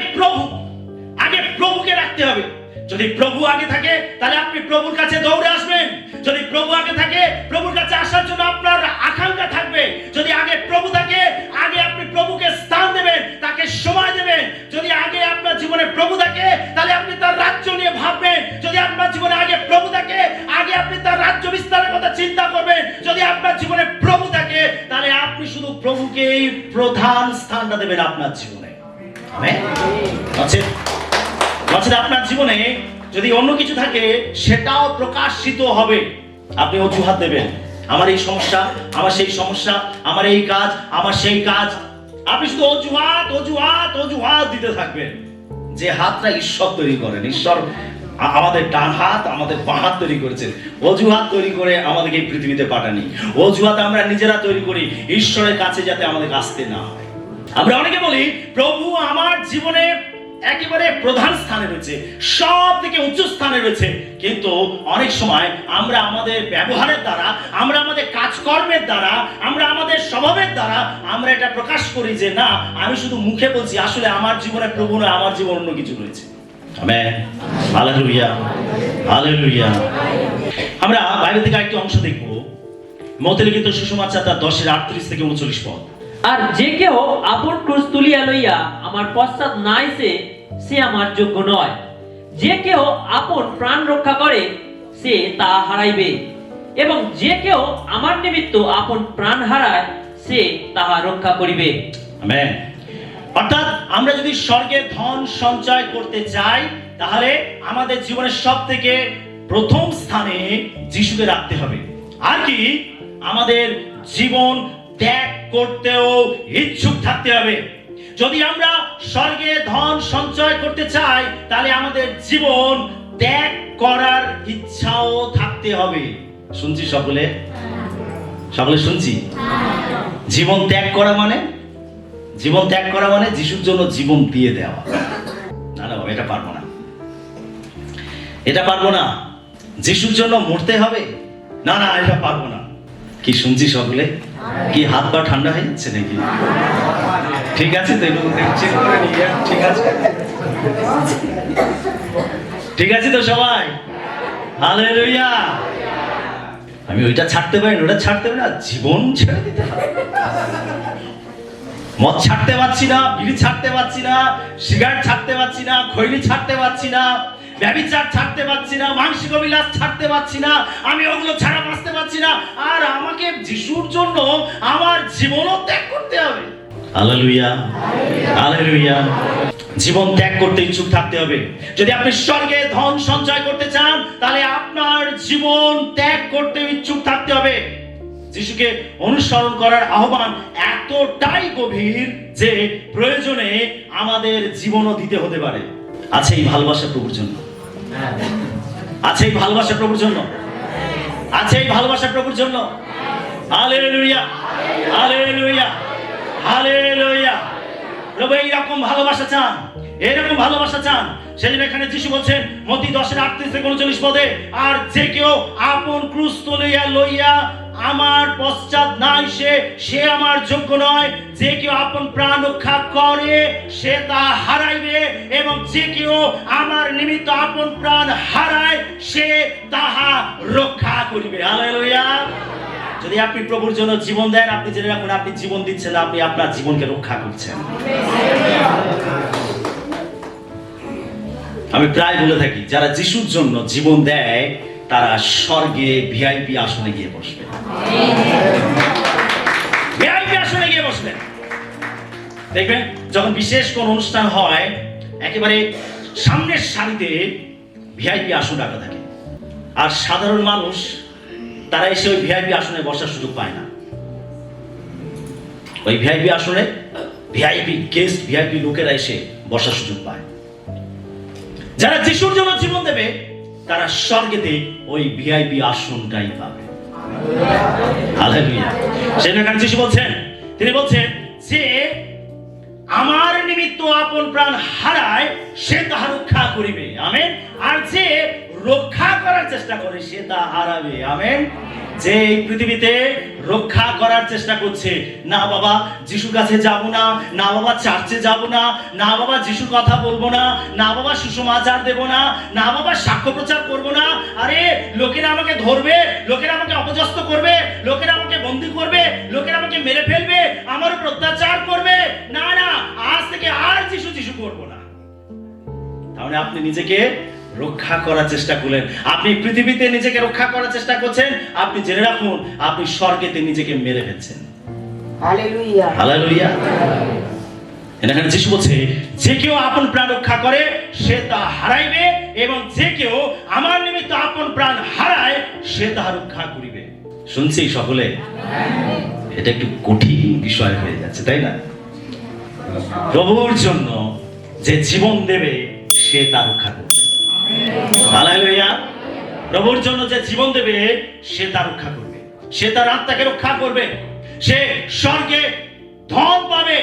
প্রভুকে রাখতে হবে। যদি প্রভু আগে থাকে, তাহলে আপনি প্রভুর কাছে দৌড়ে আসবেন। যদি প্রভু আগে থাকে, প্রভুর কাছে আসার জন্য আপনার আকাঙ্ক্ষা থাকবে। যদি আগে প্রভু থাকে, আগে আপনি প্রভুকে স্থান দেবেন, তাকে সময় দেবেন। যদি আগে আপনার জীবনে প্রভু থাকে, তাহলে আপনি তার রাজ্য নিয়ে ভাববেন। যদি আপনার জীবনে আগে প্রভু থাকে, আগে আপনি তার রাজ্য বিস্তারের কথা চিন্তা করবেন। যদি আপনার জীবনে প্রভু থাকে, তাহলে আপনি শুধু প্রভুকে প্রধান স্থানটা দেবেন আপনার জীবনে। আমেন। আপনার জীবনে যদি অন্য কিছু থাকে, সেটাও প্রকাশিত হবে। আপনি অজুহাত দেবেন, আমার এই সমস্যা, আমার সেই সমস্যা, আমার এই কাজ, আমার সেই কাজ। আপনি শুধু অজুহাত অজুহাত অজুহাত দিতে থাকবেন। যে হাতটা ঈশ্বর তৈরি করেন, ঈশ্বর আমাদের ডান হাত, আমাদের বাঁ হাত তৈরি করেছেন। অজুহাত তৈরি করে আমাদেরকে এই পৃথিবীতে পাঠানি। অজুহাত আমরা নিজেরা তৈরি করি ঈশ্বরের কাছে যাতে আমাদের আসতে না হয়। আমরা অনেকে বলি, প্রভু আমার জীবনে একেবারে প্রধান স্থানে রয়েছে, সব থেকে উচ্চ স্থানে রয়েছে। কিন্তু অনেক সময় আমরা আমাদের ব্যবহারের দ্বারা, আমরা আমাদের কাজকর্মের দ্বারা, আমরা আমাদের স্বভাবের দ্বারা আমরা এটা প্রকাশ করি যে না, আমি শুধু মুখে বলছি, আসলে আমার জীবনে প্রভু নয়, আমার জীবন অন্য কিছু রয়েছে। আমেন। Hallelujah, hallelujah. আমরা বাইবেল থেকে আরেকটি অংশ দেখব, মতে লিখিত সুসমাচার 10:38 থেকে 39 পদ। আর যে কেউ আপন ক্রুশ তুলিয়া লইয়া আমার পশ্চাৎ না আইসে, সে আমার যোগ্য নয়। যে কেউ আপন প্রাণ রক্ষা করে, সে তা হারাইবে, এবং যে কেউ আমার নিমিত্ত আপন প্রাণ হারায়, সে তাহা রক্ষা করিবে। আমেন। অর্থাৎ আমরা যদি স্বর্গে ধন সঞ্চয় করতে চাই, তাহলে আমাদের জীবনের সব থেকে প্রথম স্থানে যিশুকে রাখতে হবে। আর কি, আমাদের জীবন ত্যাগ করতেও ইচ্ছুক থাকতে হবে। যদি আমরা স্বর্গে ধন সঞ্চয় করতে চাই, তাহলে আমাদের জীবন ত্যাগ করার ইচ্ছাও থাকতে হবে। শুনছি সকলে, সকলে শুনছি। জীবন ত্যাগ করা মানে, জীবন ত্যাগ করা মানে যিশুর জন্য জীবন দিয়ে দেওয়া। না না বাবা, এটা পারবো না, এটা পারবো না। যিশুর জন্য মরতে হবে, না না, এটা পারবো না। কি শুনছি সকলে? কি হাত পা ঠান্ডা হয়ে যাচ্ছে নাকি? ঠিক আছে তো, চেক করে নিয়ে, ঠিক আছে, ঠিক আছে তো সবাই? হালেলুয়া। আমি ওইটা ছাড়তে পারি না, ওটা ছাড়তে পারি না, জীবন ছেড়ে দিতে হবে। মদ ছাড়তে পারছি না, বিড়ি ছাড়তে পারছি না, সিগারেট ছাড়তে পারছি না, খৈনি ছাড়তে পারছি না, ব্যভিচার ছাড়তে পারছি না, মানসিক অভিলাষ ছাড়তে পারছি না, আমি ওগুলো ছাড়া বাঁচতে পারছি না। আর আমাকে যিশুর জন্য আমার জীবনও ত্যাগ করতে হবে। Hallelujah, hallelujah. জীবন ত্যাগ করতে ইচ্ছুক থাকতে হবে। যদি আপনি স্বর্গে ধন সঞ্চয় করতে চান, তাহলে আপনার জীবন ত্যাগ করতে ইচ্ছুক থাকতে হবে। যিশুকে অনুসরণ করার আহ্বান এতটাই গভীর যে প্রয়োজনে আমাদের জীবনও দিতে হতে পারে। আছে এই ভালোবাসা প্রভুর জন্য, আছে এই ভালোবাসা প্রভুর জন্য, আছে এই ভালোবাসা প্রভুর জন্য। Hallelujah, hallelujah, hallelujah. প্রভু এইরকম ভালোবাসা চান, এরকম ভালোবাসা চান। সেজন্য এখানে যিশু বলছেন মত্তি 10:38 থেকে 39 পদে, আর যে কেউ আপন ক্রুশ তুলিয়া লইয়া আমার পশ্চাৎ না আসে, সে আমার যোগ্য নয়। যে কেউ আপন প্রাণ রক্ষা করে, সে তা হারাইবে, এবং যে কেউ আমার নিমিত্ত আপন প্রাণ হারায়, সে তাহা রক্ষা করিবে। হালেলুয়া। যদি আপনি প্রভুর জন্য জীবন দেন, আপনি জেনে রাখুন, আপনি জীবন দিচ্ছেন, আপনি আপনার জীবনকে রক্ষা করছেন। আমি প্রায় বলে থাকি, যারা যিশুর জন্য জীবন দেয়, তারা স্বর্গে ভিআইপি আসনে গিয়ে বসবে। ভিআইপি বসবেন। দেখবেন যখন বিশেষ কোন অনুষ্ঠান হয় একেবারে সামনের সারিতে ভিআইপি আসন রাখা থাকে, আর সাধারণ মানুষ তারা এসে ওই ভিআইপি আসনে বসার সুযোগ পায় না। ওই ভিআইপি আসনে ভিআইপি গেস্ট, ভিআইপি লোকেরা এসে বসার সুযোগ পায়। যারা যিশুর জন্য জীবন দেবে তারা স্বর্গেতে ওই ভিআইপি আসনটাই পাবে। হালেলুয়া। সেখানে যিশু বলছেন, তিনি বলছেন যে আমার নিমিত্ত আপন প্রাণ হারায় সে তাহা রক্ষা করিবে, আমেন। আর যে রক্ষা করার চেষ্টা করে সে তা হারাবে, আমেন। যে এই পৃথিবীতে রক্ষা করার চেষ্টা করছে, না বাবা যিশুর কাছে যাব না, না বাবা চার্চে যাব না, না বাবা যিশুর কথা বলবো না, না বাবা সুসমাচার দেব না, না বাবা সাক্ষ্য প্রচার করবো না, আরে লোকেরা আমাকে ধরবে, লোকেরা আমাকে অপদস্থ করবে, লোকেরা আমাকে বন্দী করবে, লোকেরা আমাকে মেরে ফেলবে, আমার উপর অত্যাচার করবে, না না আজ থেকে আর যিশু যিশু করবো না। তাহলে আপনি নিজেকে রক্ষা করার চেষ্টা করলেন, আপনি পৃথিবীতে নিজেকে রক্ষা করার চেষ্টা করছেন, আপনি জেনে রাখুন আপনি স্বর্গেতে নিজেকে মেরে ফেলছেন। Hallelujah, hallelujah. এখানে যিশু বলছে যে কেউ আপন প্রাণ রক্ষা করে সে তা হারাইবে, এবং যে কেউ আমার নিমিত্ত আপন প্রাণ হারায় সে তা রক্ষা করিবে। শুনছি সকলে? এটা একটু কঠিন বিষয় হয়ে যাচ্ছে, তাই না? প্রভুর জন্য যে জীবন দেবে সে তা রক্ষা করবে। হালেলুয়া। প্রভুর জন্য যে জীবন দেবে সে তা রক্ষা করবে, সে তার আত্মাকে রক্ষা করবে, সে স্বর্গে ধন পাবে,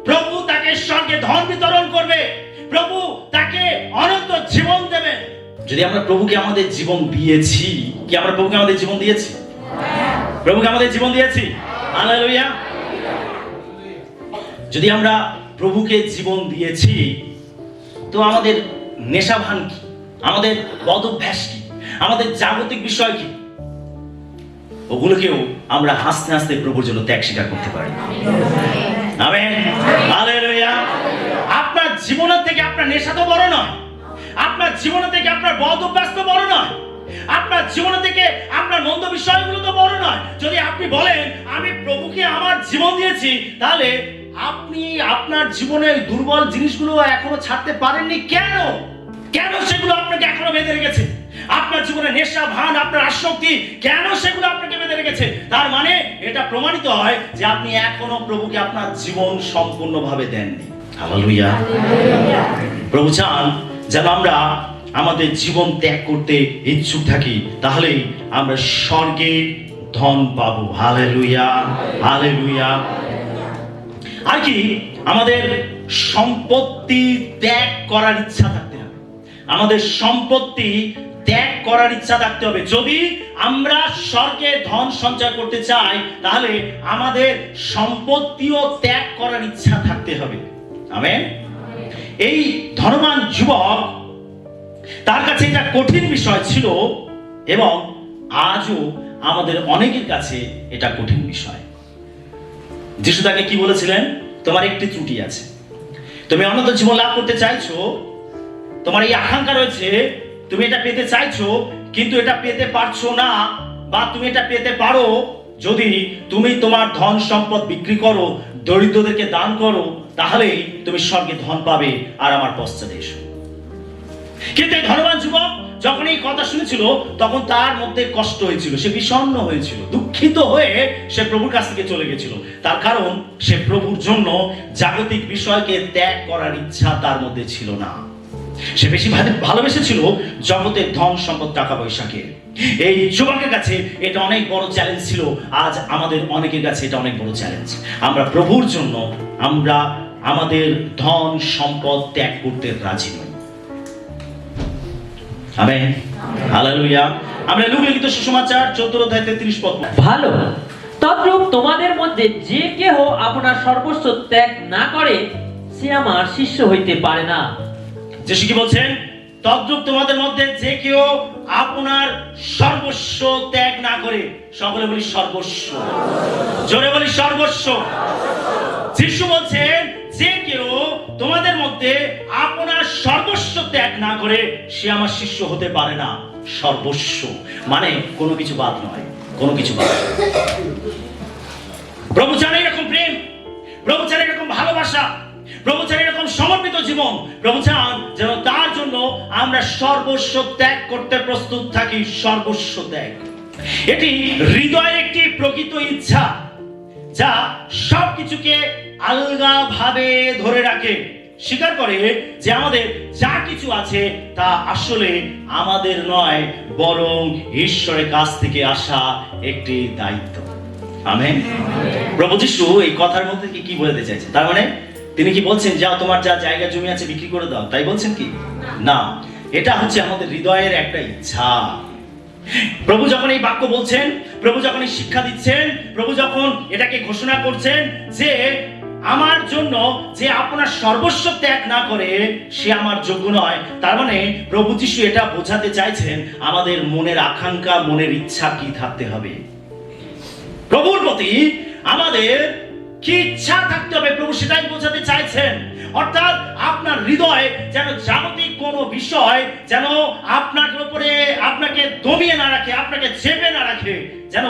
প্রভু তাকে স্বর্গে ধন বিতরণ করবে, প্রভু তাকে অনন্ত জীবন দেবে। যদি আমরা প্রভুকে আমাদের জীবন দিয়েছি, কি আমরা প্রভুকে আমাদের জীবন দিয়েছি? প্রভুকে আমাদের জীবন দিয়েছি। হালেলুয়া। যদি আমরা প্রভুকে জীবন দিয়েছি তো আমাদের নেশাভান কি, আমাদের বদভ্যাস কি, আমাদের জাগতিক বিষয় কি, ওগুলোকেও আমরা হাসতে হাসতে প্রভুর জন্য ত্যাগ স্বীকার করতে পারি। আমেন। হালেলুয়া। আপনার জীবনের থেকে আপনার নেশা তো বড় নয়, আপনার জীবনের থেকে আপনার বদভ্যাস তো বড় নয়, আপনার জীবন থেকে আপনার মন্দ বিষয়গুলো তো বড় নয়। যদি আপনি বলেন আমি প্রভুকে আমার জীবন দিয়েছি, তাহলে আপনি আপনার জীবনের দুর্বল জিনিসগুলো এখনো ছাড়তে পারেননি। কেন? কেন সেগুলো আপনাকে এখনো বেঁধে রেখেছে? আপনার জীবনে নেশা ভান, আপনার আসক্তি, কেন সেগুলো আপনাকে বেঁধে রেখেছে? তার মানে এটা প্রমাণিত হয় যে আপনি এখনো প্রভুকে আপনার জীবন সম্পূর্ণভাবে দেননি। হালেলুয়া। প্রভু চান যেন আমরা আমাদের জীবন ত্যাগ করতে ইচ্ছুক থাকি, তাহলেই আমরা স্বর্গে ধন পাবো। Hallelujah, hallelujah. আর কি আমাদের সম্পত্তি ত্যাগ করার ইচ্ছা থাকতে হবে, আমাদের সম্পত্তি ত্যাগ করার ইচ্ছা থাকতে হবে। যদি আমরা স্বর্গে ধন সঞ্চয় করতে চাই তাহলে আমাদের সম্পত্তিও ত্যাগ করার ইচ্ছা থাকতে হবে। আমেন। এই ধনবান যুবক, তার কাছে এটা কঠিন বিষয় ছিল এবং আজও আমাদের অনেকের কাছে এটা কঠিন বিষয়। যিশু তাকে কি বলেছিলেন? তোমার একটি ত্রুটি আছে, তুমি অনন্ত জীবন লাভ করতে চাইছো, তোমার এই আকাঙ্ক্ষা রয়েছে, তুমি এটা পেতে চাইছো কিন্তু এটা পেতে পারছো না, বা তুমি এটা পেতে পারো যদি তুমি তোমার ধন সম্পদ বিক্রি করো, দরিদ্রদেরকে দান করো, তাহলেই তুমি স্বর্গে ধন পাবে আর আমার পশ্চাতে এসো। কিন্তু এই ধনবান যুবক যখন এই কথা শুনেছিল তখন তার মধ্যে কষ্ট হয়েছিল, সে বিষণ্ণ হয়েছিল, দুঃখিত হয়ে সে প্রভুর কাছ থেকে চলে গেছিল। তার কারণ সে প্রভুর জন্য জাগতিক বিষয়কে ত্যাগ করার ইচ্ছা তার মধ্যে ছিল না। সে বেশি ভালোবেসেছিল জগতের ধন সম্পদ, টাকা পয়সাকে। এই যুবকের কাছে এটা অনেক বড় চ্যালেঞ্জ ছিল। আজ আমাদের অনেকের কাছে এটা অনেক বড় চ্যালেঞ্জ। আমরা প্রভুর জন্য আমরা আমাদের ধন সম্পদ ত্যাগ করতে রাজি নই। আমেন। হালেলুয়া। আমরা লুকা লিখিত সুসমাচার 14 অধ্যায় 33 পদ। ভালো। তদ্রূপ তোমাদের মধ্যে যে কেহ আপনার সর্বস্ব ত্যাগ না করে সে আমার শিষ্য হইতে পারে না। যিশু কি বলছেন? তদ্রূপ তোমাদের মধ্যে যে কেউ আপনার সর্বস্ব ত্যাগ না করে, সকলে বলি সর্বস্ব, জোরে বলি সর্বস্ব। যিশু বলছেন যে কেউ তোমাদের মধ্যে আপনার সর্বস্ব ত্যাগ না করে সে আমার শিষ্য হতে পারে না। সর্বস্ব মানে কোনো কিছু বাদ নয়, কোনো কিছু বাদ। প্রভু জানে এরকম প্রেম, প্রভু চান এরকম ভালোবাসা, প্রভু চান এরকম সমর্পিত জীবন। প্রভু চান যেন তার জন্য আমরা সর্বস্ব ত্যাগ করতে প্রস্তুত থাকি। সর্বস্ব ত্যাগ এটি হৃদয়ের একটি প্রকৃত ইচ্ছা, যা সবকিছুকে আলগাভাবে ধরে রাখে, স্বীকার করে যে আমাদের যা কিছু আছে তা আসলে আমাদের নয়, বরং ঈশ্বরের কাছ থেকে আসা একটি দায়িত্ব। আমেন। প্রভু যিশু এই কথার মধ্যে কি বোঝাতে চাইছেন? তার মানে তিনি কি বলছেন যাও তোমার যা জায়গা জমি আছে বিক্রি করে দাও, তাই বলছেন কি? না, এটা হচ্ছে আমাদের হৃদয়ের একটা ইচ্ছা। প্রভু যখন এই বাক্য বলছেন, প্রভু যখন এই শিক্ষা দিচ্ছেন, প্রভু যখন এটাকে ঘোষণা করছেন যে আমার জন্য যে আপনার সর্বস্ব ত্যাগ না করে সে আমার যোগ্য নয়, তার মানে প্রভু যিশু এটা বোঝাতে চাইছেন আমাদের মনের আকাঙ্ক্ষা, মনের ইচ্ছা কি থাকতে হবে, প্রভুর প্রতি আমাদের কি ইচ্ছা থাকতে হবে, প্রভু সেটাই বোঝাতে চাইছেন। অর্থাৎ আপনার হৃদয় যেন জাগতিক কোনো বিষয় যেন আপনার উপরে আপনাকে দমিয়ে না রাখে, আপনাকে চেপে না রাখে, যেন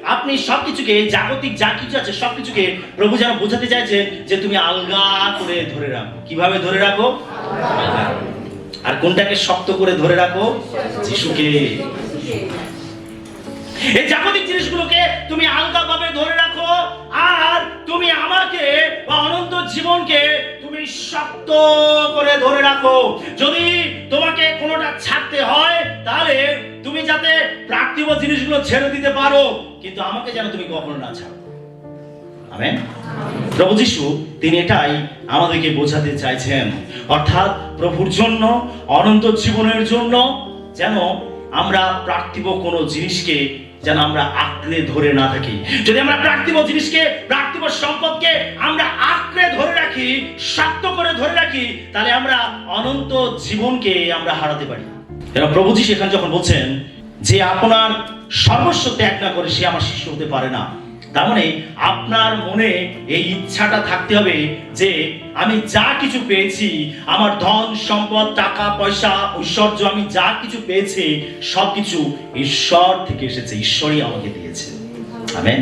আপনি সবকিছুকে, জাগতিক যা কিছু আছে সবকিছুকে প্রভু যেন বোঝাতে চাইছেন যে তুমি আলগা করে ধরে রাখো। কিভাবে ধরে রাখো? আর কোনটাকে শক্ত করে ধরে রাখো? যিশুকে। এই জাগতিক জিনিসগুলোকে তুমি আলগাভাবে ধরে রাখো, আর তুমি আমাকে বা অনন্ত জীবনকে তুমি শক্ত করে ধরে রাখো। যদি তোমাকে কোনোটা ছাড়তে হয় তাহলে তুমি যাতে পার্থিব জিনিসগুলো ছেড়ে দিতে পারো, কিন্তু আমাকে যেন তুমি কখনো না ছাড়ো। আমেন। প্রভু যিশু তিনি এটাই আমাদেরকে বোঝাতে চাইছেন। অর্থাৎ প্রভুর জন্য, অনন্ত জীবনের জন্য যেন আমরা পার্থিব কোনো জিনিসকে যেন আমরা আঁকড়ে ধরে না থাকি। যদি আমরা পার্থিব জিনিসকে, পার্থিব সম্পদকে আমরা আঁকড়ে ধরে রাখি, শক্ত করে ধরে রাখি, তাহলে আমরা অনন্ত জীবনকে আমরা হারাতে পারি। এরা প্রভু যিশু এখানে যখন বলছেন যে আপনার সর্বস্ব ত্যাগ না করে সে আমার শিষ্য হতে পারে না, তার মানে আপনার মনে এই ইচ্ছাটা থাকতে হবে যে আমি যা কিছু পেয়েছি, আমার ধন সম্পদ, টাকা পয়সা, ঐশ্বর্য, আমি যা কিছু পেয়েছি সবকিছু ঈশ্বর থেকে এসেছে, ঈশ্বরই আমাকে দিয়েছে। আমেন।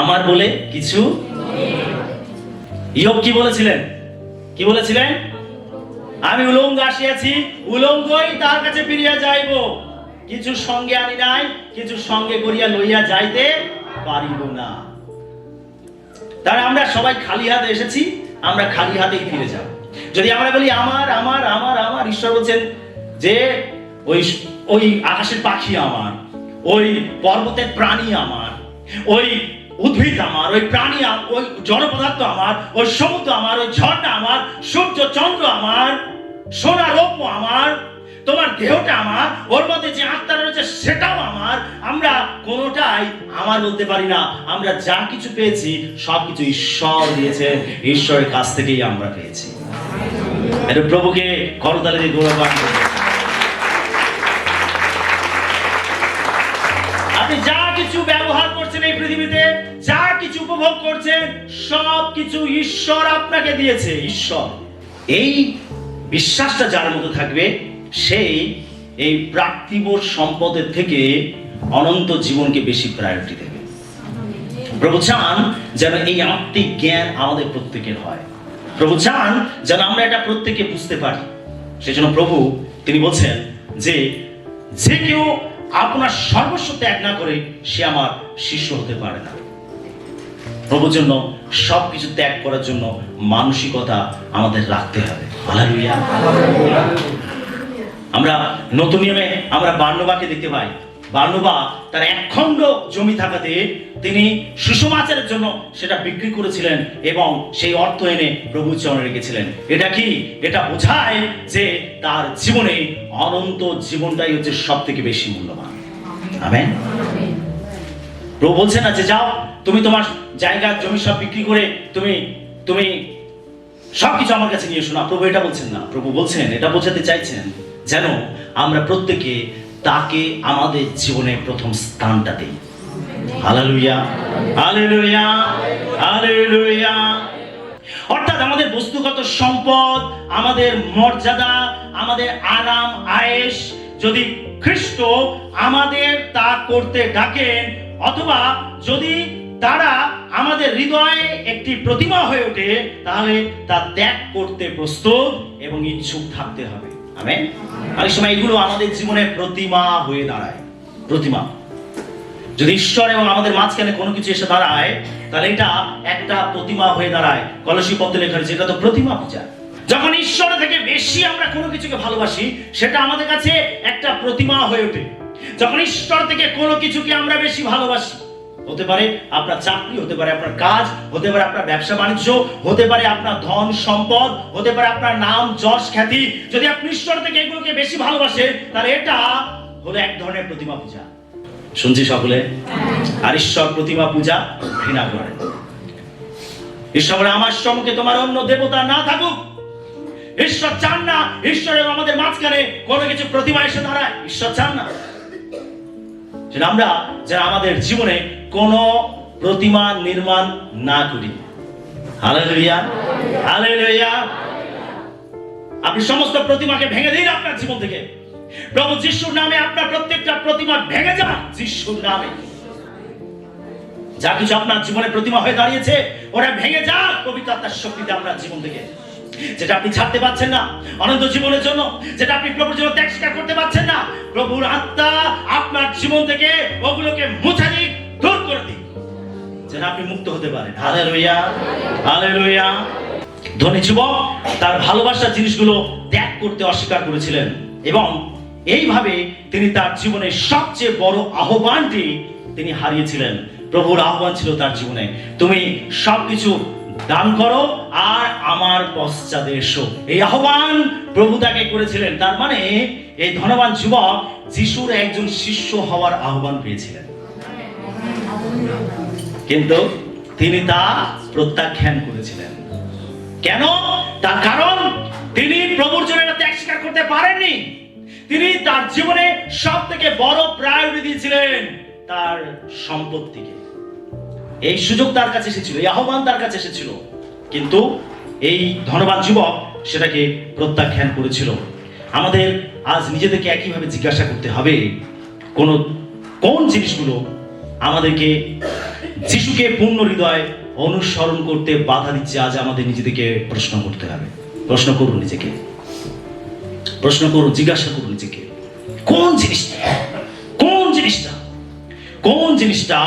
আমার বলে কিছু। ইয়োব কি বলেছিলেন? কি বলেছিলেন? আমি উলঙ্গ আসিয়াছি, উলঙ্গই তার কাছে ফিরিয়া যাইব, কিছু সঙ্গে আনি নাই, কিছু সঙ্গে করিয়া লইয়া যাইতে পারিব না। তার আমরা সবাই খালি হাতে এসেছি, আমরা খালি হাতেই ফিরে যাব। যদি আমরা বলি আমার আমার আমার আমার, ঈশ্বর বলছেন যে ওই আকাশের পাখি আমার, ওই পর্বতের প্রাণী আমার, ওই উদ্ভিদ আমার, ওই প্রাণী, ওই জড় পদার্থ আমার, ওই সমুদ্র আমার, ওই ঝর্ণা আমার, সূর্য চন্দ্র আমার, সোনা রৌপ্য আমার, তোমার দেহটা আমার, ওর মধ্যে যে আত্মা রয়েছে সেটাও আমার। আমরা কোনোটাই আমার বলতে পারি না। আমরা যা কিছু পেয়েছি সবকিছু ঈশ্বর দিয়েছে, ঈশ্বরের কাছ থেকেই আমরা পেয়েছি। এটা প্রভুকে করতালি দিয়ে গৌরবান্বিত করুন। আপনি যা কিছু ব্যবহার করছেন এই পৃথিবীতে, যা কিছু উপভোগ করছেন সবকিছু ঈশ্বর আপনাকে দিয়েছে। ঈশ্বর। এই বিশ্বাসটা যার মধ্যে থাকবে সেই এই পার্থিব সম্পদের থেকে অনন্ত জীবনকে বেশি প্রায়োরিটি দেবে। প্রভু চান যেন এই আত্মিক জ্ঞান আমাদের প্রত্যেকের হয়। প্রভু চান যেন আমরা এটা প্রত্যেকে বুঝতে পারি। সেজন্য প্রভু তিনি বলছেন যে যে কেউ আপনার সর্বস্ব ত্যাগ না করে সে আমার শিষ্য হতে পারে না। প্রভুর জন্য সবকিছু ত্যাগ করার জন্য মানসিকতা আমাদের রাখতে হবে। হালেলুয়া। আমরা নতুন নিয়মে আমরা বার্নবাকে দেখতে পাই। বার্নবা তার একখণ্ড জমি থাকাতে তিনি সুসমাচারের জন্য সেটা বিক্রি করেছিলেন এবং সেই অর্থ এনে প্রভুর চরণে রেখেছিলেন। এটা কি? এটা বোঝায় যে তার জীবনে অনন্ত জীবনটাই হচ্ছে সব থেকে বেশি মূল্যবান। আমেন। প্রভু বলছেন না যে যাও তুমি তোমার জায়গা জমি সব বিক্রি করে তুমি সবকিছু আমার কাছে নিয়ে এসো না। প্রভু এটা বলছেন না। প্রভু বলছেন, এটা বোঝাতে চাইছেন যেন আমরা প্রত্যেকে তাকে আমাদের জীবনে প্রথম স্থানটা দেই। Hallelujah, hallelujah, hallelujah. অর্থাৎ আমাদের বস্তুগত সম্পদ, আমাদের মর্যাদা, আমাদের আরাম আয়েশ যদি খ্রিস্ট আমাদের তা করতে ডাকেন, অথবা যদি তারা আমাদের হৃদয়ে একটি প্রতিমা হয়ে ওঠে, তাহলে তা ত্যাগ করতে প্রস্তুত এবং ইচ্ছুক থাকতে হবে। আমেন। অনেক সময় এগুলো আমাদের জীবনে প্রতিমা হয়ে দাঁড়ায়। প্রতিমা, যদি ঈশ্বর এবং আমাদের মাঝখানে কোনো কিছু এসে দাঁড়ায়, তাহলে এটা একটা প্রতিমা হয়ে দাঁড়ায়। কলসী পত্রে লেখা হয়েছে এটা তো প্রতিমা পূজা। যখন ঈশ্বর থেকে বেশি আমরা কোনো কিছুকে ভালোবাসি, সেটা আমাদের কাছে একটা প্রতিমা হয়ে ওঠে। যখন ঈশ্বর থেকে কোনো কিছুকে আমরা বেশি ভালোবাসি, হতে পারে আপনার চাকরি, হতে পারে আপনার কাজ, হতে পারে আপনার ব্যবসা বাণিজ্য, হতে পারে আপনার ধন সম্পদ, হতে পারে আপনার নাম যশ খ্যাতি, যদি আপনি ঈশ্বর থেকে এগুলোকে বেশি ভালোবাসেন, তাহলে এটা হলো এক ধরনের প্রতিমা পূজা। শুনছি সকলে? আর ঈশ্বর প্রতিমা পূজা ঘৃণা করেন। ঈশ্বর বলে, আমার সম্মুখে তোমার অন্য দেবতা না থাকুক। ঈশ্বর চান না ঈশ্বর এবং আমাদের মাঝখানে কোনো কিছু প্রতিমা এসে দাঁড়ায়। ঈশ্বর চান না যেন আমরা যারা আমাদের জীবনে কোনো প্রতিমা নির্মাণ না করি। Hallelujah, hallelujah. আপনি সমস্ত প্রতিমাকে ভেঙে দিন আপনার জীবন থেকে। প্রভু যিশুর নামে আপনার প্রত্যেকটা প্রতিমা ভেঙে যান যিশুর নামে। যা কিছু আপনার জীবনে প্রতিমা হয়ে দাঁড়িয়েছে, ওরা ভেঙে যাক পবিত্র আত্মার শক্তিতে আপনার জীবন থেকে। যেটা আপনি ছাড়তে পারছেন না অনন্ত জীবনের জন্য, যেটা আপনি প্রভুর জন্য ত্যাগ স্বীকার করতে পারছেন না, প্রভুর আত্মা আপনার জীবন থেকে ওগুলোকে মুছে দিক, দূর করে দিক, যেন আপনি মুক্ত হতে পারেন। Hallelujah, hallelujah. ধনী যুবক তার ভালোবাসার জিনিসগুলো ত্যাগ করতে অস্বীকার করেছিলেন এবং এইভাবে তিনি তার জীবনের সবচেয়ে বড় আহ্বানটি তিনি হারিয়েছিলেন। প্রভুর আহ্বান ছিল তার জীবনে, তুমি সবকিছু দান করো আর আমার পশ্চাতে এসো। এই আহ্বান প্রভু তাকে করেছিলেন। তার মানে এই ধনবান যুবক যিশুর একজন শিষ্য হওয়ার আহ্বান পেয়েছিলেন, কিন্তু তিনি তা প্রত্যাখ্যান করেছিলেন। কেন? তার কারণ তিনি প্রভুর জন্য ত্যাগ স্বীকার করতে পারেননি। তিনি তার জীবনে সব থেকে বড় প্রায়োরিটি দিয়েছিলেন তার সম্পত্তিকে। এই সুযোগ তার কাছে এসেছিল, এই আহ্বান তার কাছে এসেছিল, কিন্তু এই ধনবান যুবক সেটাকে প্রত্যাখ্যান করেছিল। আমাদের আজ নিজেদেরকে একইভাবে জিজ্ঞাসা করতে হবে, কোন জিনিসগুলো আমাদেরকে যিশুকে পূর্ণ হৃদয় অনুসরণ করতে বাধা দিচ্ছে। আজ আমাদের নিজেদেরকে প্রশ্ন করতে হবে। প্রশ্ন করুন নিজেকে, প্রশ্ন করুন, জিজ্ঞাসা করুন নিজেকে, কোন জিনিসটা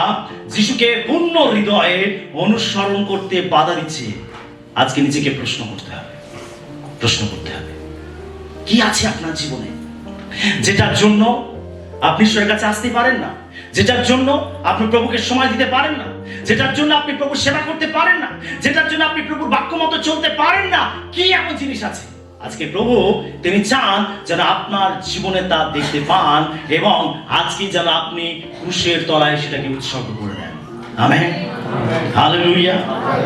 যিশুকে পূর্ণ হৃদয়ে অনুসরণ করতে বাধা দিচ্ছে। আজকে নিজেকে প্রশ্ন করতে হবে। কি আছে আপনার জীবনে যেটার জন্য আপনি ঈশ্বরের কাছে আসতে পারেন না, যেটার জন্য আপনি প্রভুকে সময় দিতে পারেন না, যেটার জন্য আপনি প্রভুর সেবা করতে পারেন না, যেটার জন্য আপনি প্রভুর বাক্য মতো চলতে পারেন না? কি এমন জিনিস আছে? আজকে প্রভু তিনি চান যেন আপনার জীবনে তা দেখতে পান এবং আজকে যেন আপনি ক্রুশের তলায় সেটাকে উৎসর্গ করে দেন। Amen, hallelujah,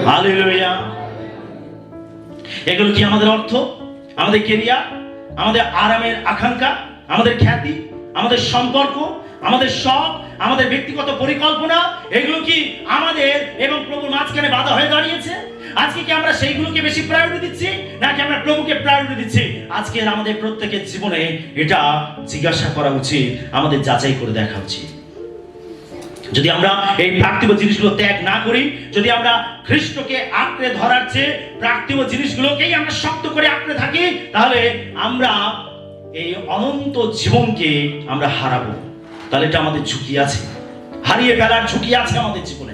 hallelujah. এগুলো কি আমাদের অর্থ, আমাদের কেরিয়ার, আমাদের আরামের আকাঙ্ক্ষা, আমাদের খ্যাতি, আমাদের সম্পর্ক, আমাদের শখ, আমাদের ব্যক্তিগত পরিকল্পনা, এগুলো কি আমাদের এবং প্রভুর মাঝখানে বাধা হয়ে দাঁড়িয়েছে? আজকে কি আমরা সেইগুলোকে বেশি প্রায়োরিটি দিচ্ছি নাকি আমরা প্রভুকে প্রায়োরিটি দিচ্ছি? আজকে আমাদের প্রত্যেকের জীবনে এটা জিজ্ঞাসা করা উচিত, আমাদের যাচাই করে দেখা উচিত। যদি আমরা এই পার্থিব জিনিসগুলো ত্যাগ না করি, যদি আমরা খ্রিস্টকে আঁকড়ে ধরার চেয়ে পার্থিব জিনিসগুলোকেই আমরা শক্ত করে আঁকড়ে থাকি, তাহলে আমরা এই অনন্ত জীবনকে আমরা হারাবো। তাহলে এটা আমাদের ঝুঁকি আছে, হারিয়ে ফেলার ঝুঁকি আছে আমাদের জীবনে।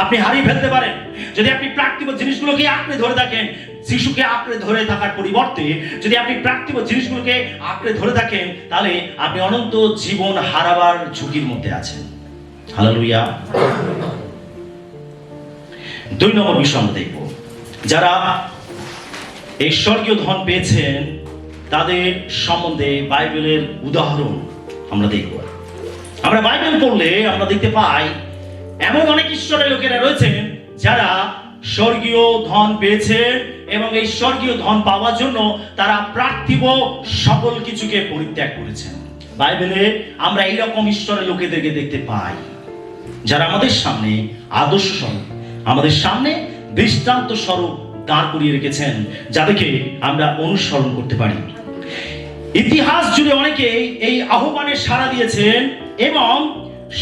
আপনি হারিয়ে ফেলতে পারেন যদি আপনি পার্থিব জিনিসগুলোকে আঁকড়ে ধরে থাকেন। যিশুকে আঁকড়ে ধরে থাকার পরিবর্তে যদি আপনি পার্থিব জিনিসগুলোকে আঁকড়ে ধরে থাকেন, তাহলে আপনি অনন্ত জীবন হারাবার ঝুঁকির মধ্যে আছেন। হালেলুয়া। 2 নম্বর বিষয় আমরা দেখব, যারা এই স্বর্গীয় ধন পেয়েছেন তাদের সম্বন্ধে বাইবেলের উদাহরণ আমরা দেখব। আমরা বাইবেল পড়লে আমরা দেখতে পাই এমন অনেক ঈশ্বরের লোকেরা রয়েছেন যারা স্বর্গীয় ধন পেয়েছেন এবং এই স্বর্গীয় ধন পাওয়ার জন্য তারা পার্থিব সকল কিছুকে পরিত্যাগ করেছেন। বাইবেলে আমরা এইরকম ঈশ্বরের লোকেদেরকে দেখতে পাই যারা আমাদের সামনে আদর্শ স্বরূপ, আমাদের সামনে দৃষ্টান্ত স্বরূপ দাঁড় করিয়ে রেখেছেন, যাদেরকে আমরা অনুসরণ করতে পারি। ইতিহাস জুড়ে অনেকে এই আহ্বানে সাড়া দিয়েছেন এবং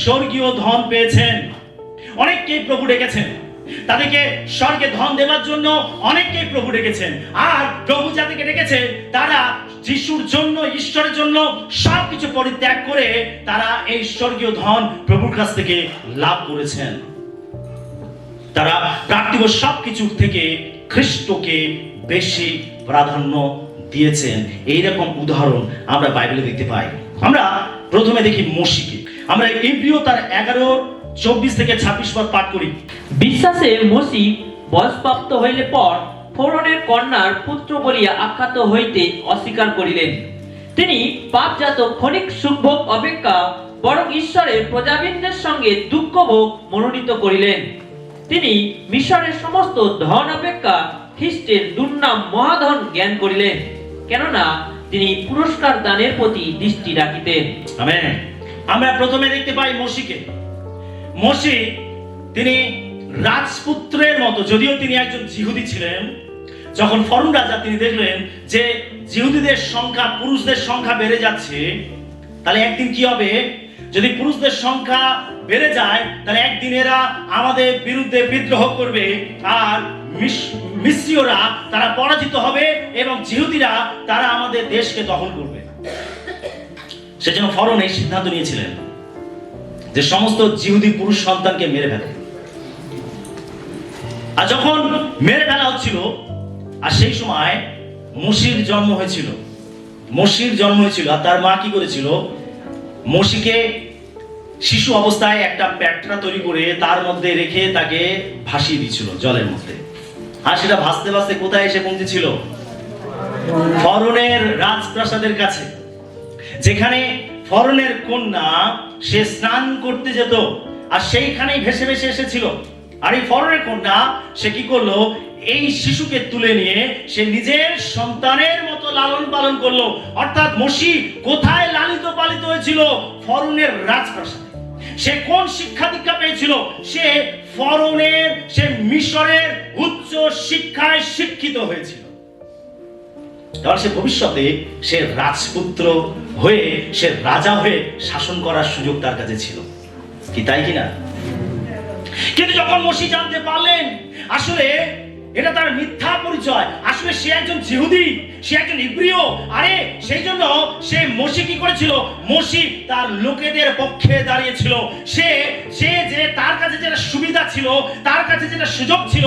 স্বর্গীয় ধন পেয়েছেন। অনেককেই প্রভু ডেকেছেন, তাদেরকে স্বর্গে ধন দেওয়ার জন্য অনেককেই প্রভু ডেকেছেন। আর প্রভু যাদেরকে ডেকেছেন তারা যিশুর জন্য, ঈশ্বরের জন্য সবকিছু পরিত্যাগ করে তারা এই স্বর্গীয় ধন প্রভুর কাছ থেকে লাভ করেছেন। তারা প্রাপ্তিব সবকিছু থেকে খ্রিস্টকে বেশি প্রাধান্য দিয়েছেন। এইরকম উদাহরণ আমরা বাইবেলে দেখতে পাই। আমরা প্রথমে দেখি মোশিকে। আমরা ইব্রিয় তার 11:24-26 পদ পাঠ করি। বিশ্বাসে মোশি বয়সপ্রাপ্ত হইলে পর ফরনের কন্যার পুত্র বলিয়া আখ্যাত হইতে অস্বীকার করিলেন। তিনি পাপজাত ক্ষণিক সুখভোগ অপেক্ষা বরং ঈশ্বরের প্রজাবৃন্দের সঙ্গে দুঃখভোগ মনোনীত করিলেন। তিনি মিশরের সমস্ত ধন অপেক্ষা খ্রিস্টের দুর্নাম মহাধন জ্ঞান করিলেন, কেননা তিনি পুরস্কার দানের প্রতি দৃষ্টি রাখিতেন। আমেন। আমরা প্রথমে দেখতে পাই মোশিকে। মোশি তিনি রাজপুত্রের মতো, যদিও তিনি একজন জিহুদি ছিলেন, যখন ফরন রাজা তিনি দেখলেন যে জিহুদিদের সংখ্যা, পুরুষদের সংখ্যা বেড়ে যাচ্ছে, তাহলে একদিন কি হবে? যদি পুরুষদের সংখ্যা বেড়ে যায় তাহলে একদিন এরা আমাদের বিরুদ্ধে বিদ্রোহ করবে, আর মিশরীয়রা তারা পরাজিত হবে এবং জিহুদিরা তারা আমাদের দেশকে দখল করবে। সেজন্য ফরন এই সিদ্ধান্ত নিয়েছিলেন যে সমস্ত জিহুদি পুরুষ সন্তানকে মেরে ফেলে। আর যখন মেরে ফেলা হচ্ছিল, আর সেই সময় মোশির জন্ম হয়েছিল। আর তার মা কি করেছিল? মোশিকে শিশু অবস্থায় একটা প্যাটরা তৈরি করে তার মধ্যে রেখে তাকে ভাসিয়ে দিয়েছিল জলের মধ্যে। আর সেটা ভাসতে ভাসতে কোথায় এসে পৌঁছেছিল? ফরনের রাজপ্রাসাদের কাছে, যেখানে ফরনের কন্যা সে স্নান করতে যেত, আর সেইখানেই ভেসে ভেসে এসেছিল। আর এই ফরনের কন্যা সে কি করলো? এই শিশুকে তুলে নিয়ে সে নিজের সন্তানের মতো লালন পালন করলো। অর্থাৎ মোশি কোথায় লালিত পালিত হয়েছিল? ফরনের রাজপ্রাসাদে। সে কোন শিক্ষা দীক্ষা পেয়েছিল? সে ফরনের, সে মিশরের উচ্চ শিক্ষায় শিক্ষিত হয়েছিল। তাহলে সে ভবিষ্যতে সে রাজপুত্র হয়ে, সে রাজা হয়ে শাসন করার সুযোগ তার কাছে ছিল। কি তাই কিনা? কিন্তু যখন মোশি জানতে পারলেন আসলে এটা তার মিথ্যা পরিচয়, আসলে সে একজন জিহুদি, সে একজন ইব্রিয়, আরে সেই জন্য সে মোশি কি করেছিল? মোশি তার লোকেদের পক্ষে দাঁড়িয়েছিল। সে যে তার কাছে যেটা সুবিধা ছিল, তার কাছে যেটা সুযোগ ছিল,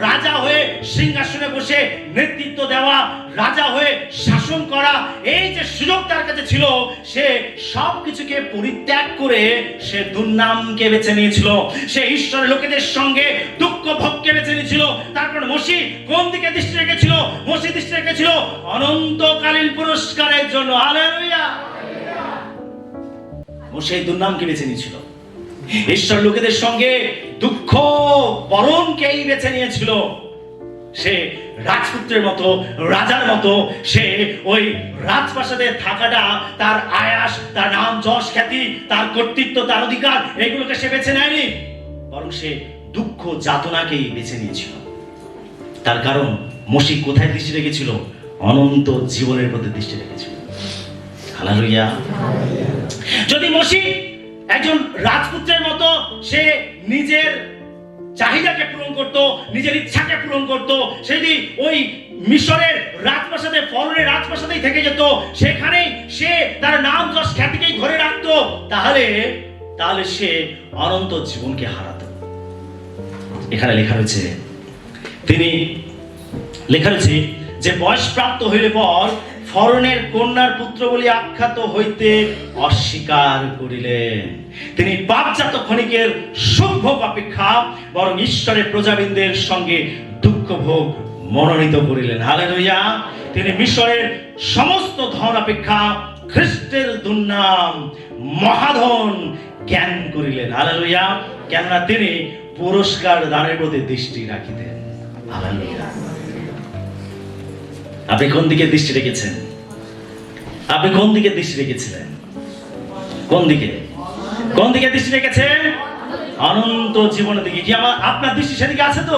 রাজা হয়ে সিংহাসনে বসে নেতৃত্ব দেওয়া, রাজা হয়ে শাসন করা, এই যে সুযোগ তার কাছে ছিল, সে সবকিছুকে পরিত্যাগ করে সে দুর্নামকে বেছে নিয়েছিল। সে ঈশ্বরের লোকেদের সঙ্গে দুঃখ ভোগকে বেছে নিয়েছিল। তারপর মোশি কোন দিকে দৃষ্টি রেখেছিল? মোশি দৃষ্টি রেখেছিল অনন্তকালীন পুরস্কারের জন্য। হালেলুয়া! মোশি এই দুর্নামকে বেছে নিয়েছিল। ঈশ্বর লোকেদের সঙ্গে দুঃখ বরণকেই বেছে নিয়েছিল। সে রাজপুত্রের মতো, রাজার মতো, সে ওই রাজপ্রাসাদে থাকাটা তার আয়াস, তার নাম, যশ, খ্যাতি, তার কর্তৃত্ব, তার অধিকার, এগুলোকে সে বেছে নেয়নি, বরং সে দুঃখ যাতনাকেই বেছে নিয়েছিল। তার কারণ মোশি কোথায় দৃষ্টি রেখেছিল? অনন্ত জীবনের প্রতি দৃষ্টি রেখেছিল। হালেলুয়া! যদি মোশি একজন রাজপুত্রের মতো সে নিজের চাহিদাকে পূরণ করত, নিজের ইচ্ছাকে পূরণ করত, সেদিন ওই মিশরের রাজপ্রাসাদে, ফরনের রাজপ্রাসাদেই থেকে যেত, সেখানেই সে তার নাম, যশ, খ্যাতিকেই ধরে রাখতো, তাহলে সে অনন্ত জীবনকে হারাতো। এখানে লেখা রয়েছে যে বয়স প্রাপ্ত হইলে পর ফরনের কন্যার পুত্র বলি আখ্যাত হইতে অস্বীকার করিলেন। তিনি পাপজাত ক্ষণিকের সুখভোগ অপেক্ষা বরং ঈশ্বরের প্রজাবৃন্দের সঙ্গে দুঃখ ভোগ মনোনীত করিলেন। হালেলুয়া! তিনি মিশরের সমস্ত ধন অপেক্ষা খ্রিস্টের দুর্নাম মহাধন জ্ঞান করিলেন। হালেলুয়া! কেননা তিনি পুরস্কার দানের প্রতি দৃষ্টি রাখিতেন। হালেলুয়া! আপনি কোন দিকে দৃষ্টি রেখেছেন? আপনি কোন দিকে দৃষ্টি রেখেছিলেন? কোন দিকে দৃষ্টি রেখেছেন? অনন্ত জীবনের দিকে। কি আপনার দৃষ্টি সেদিকে আছে? তো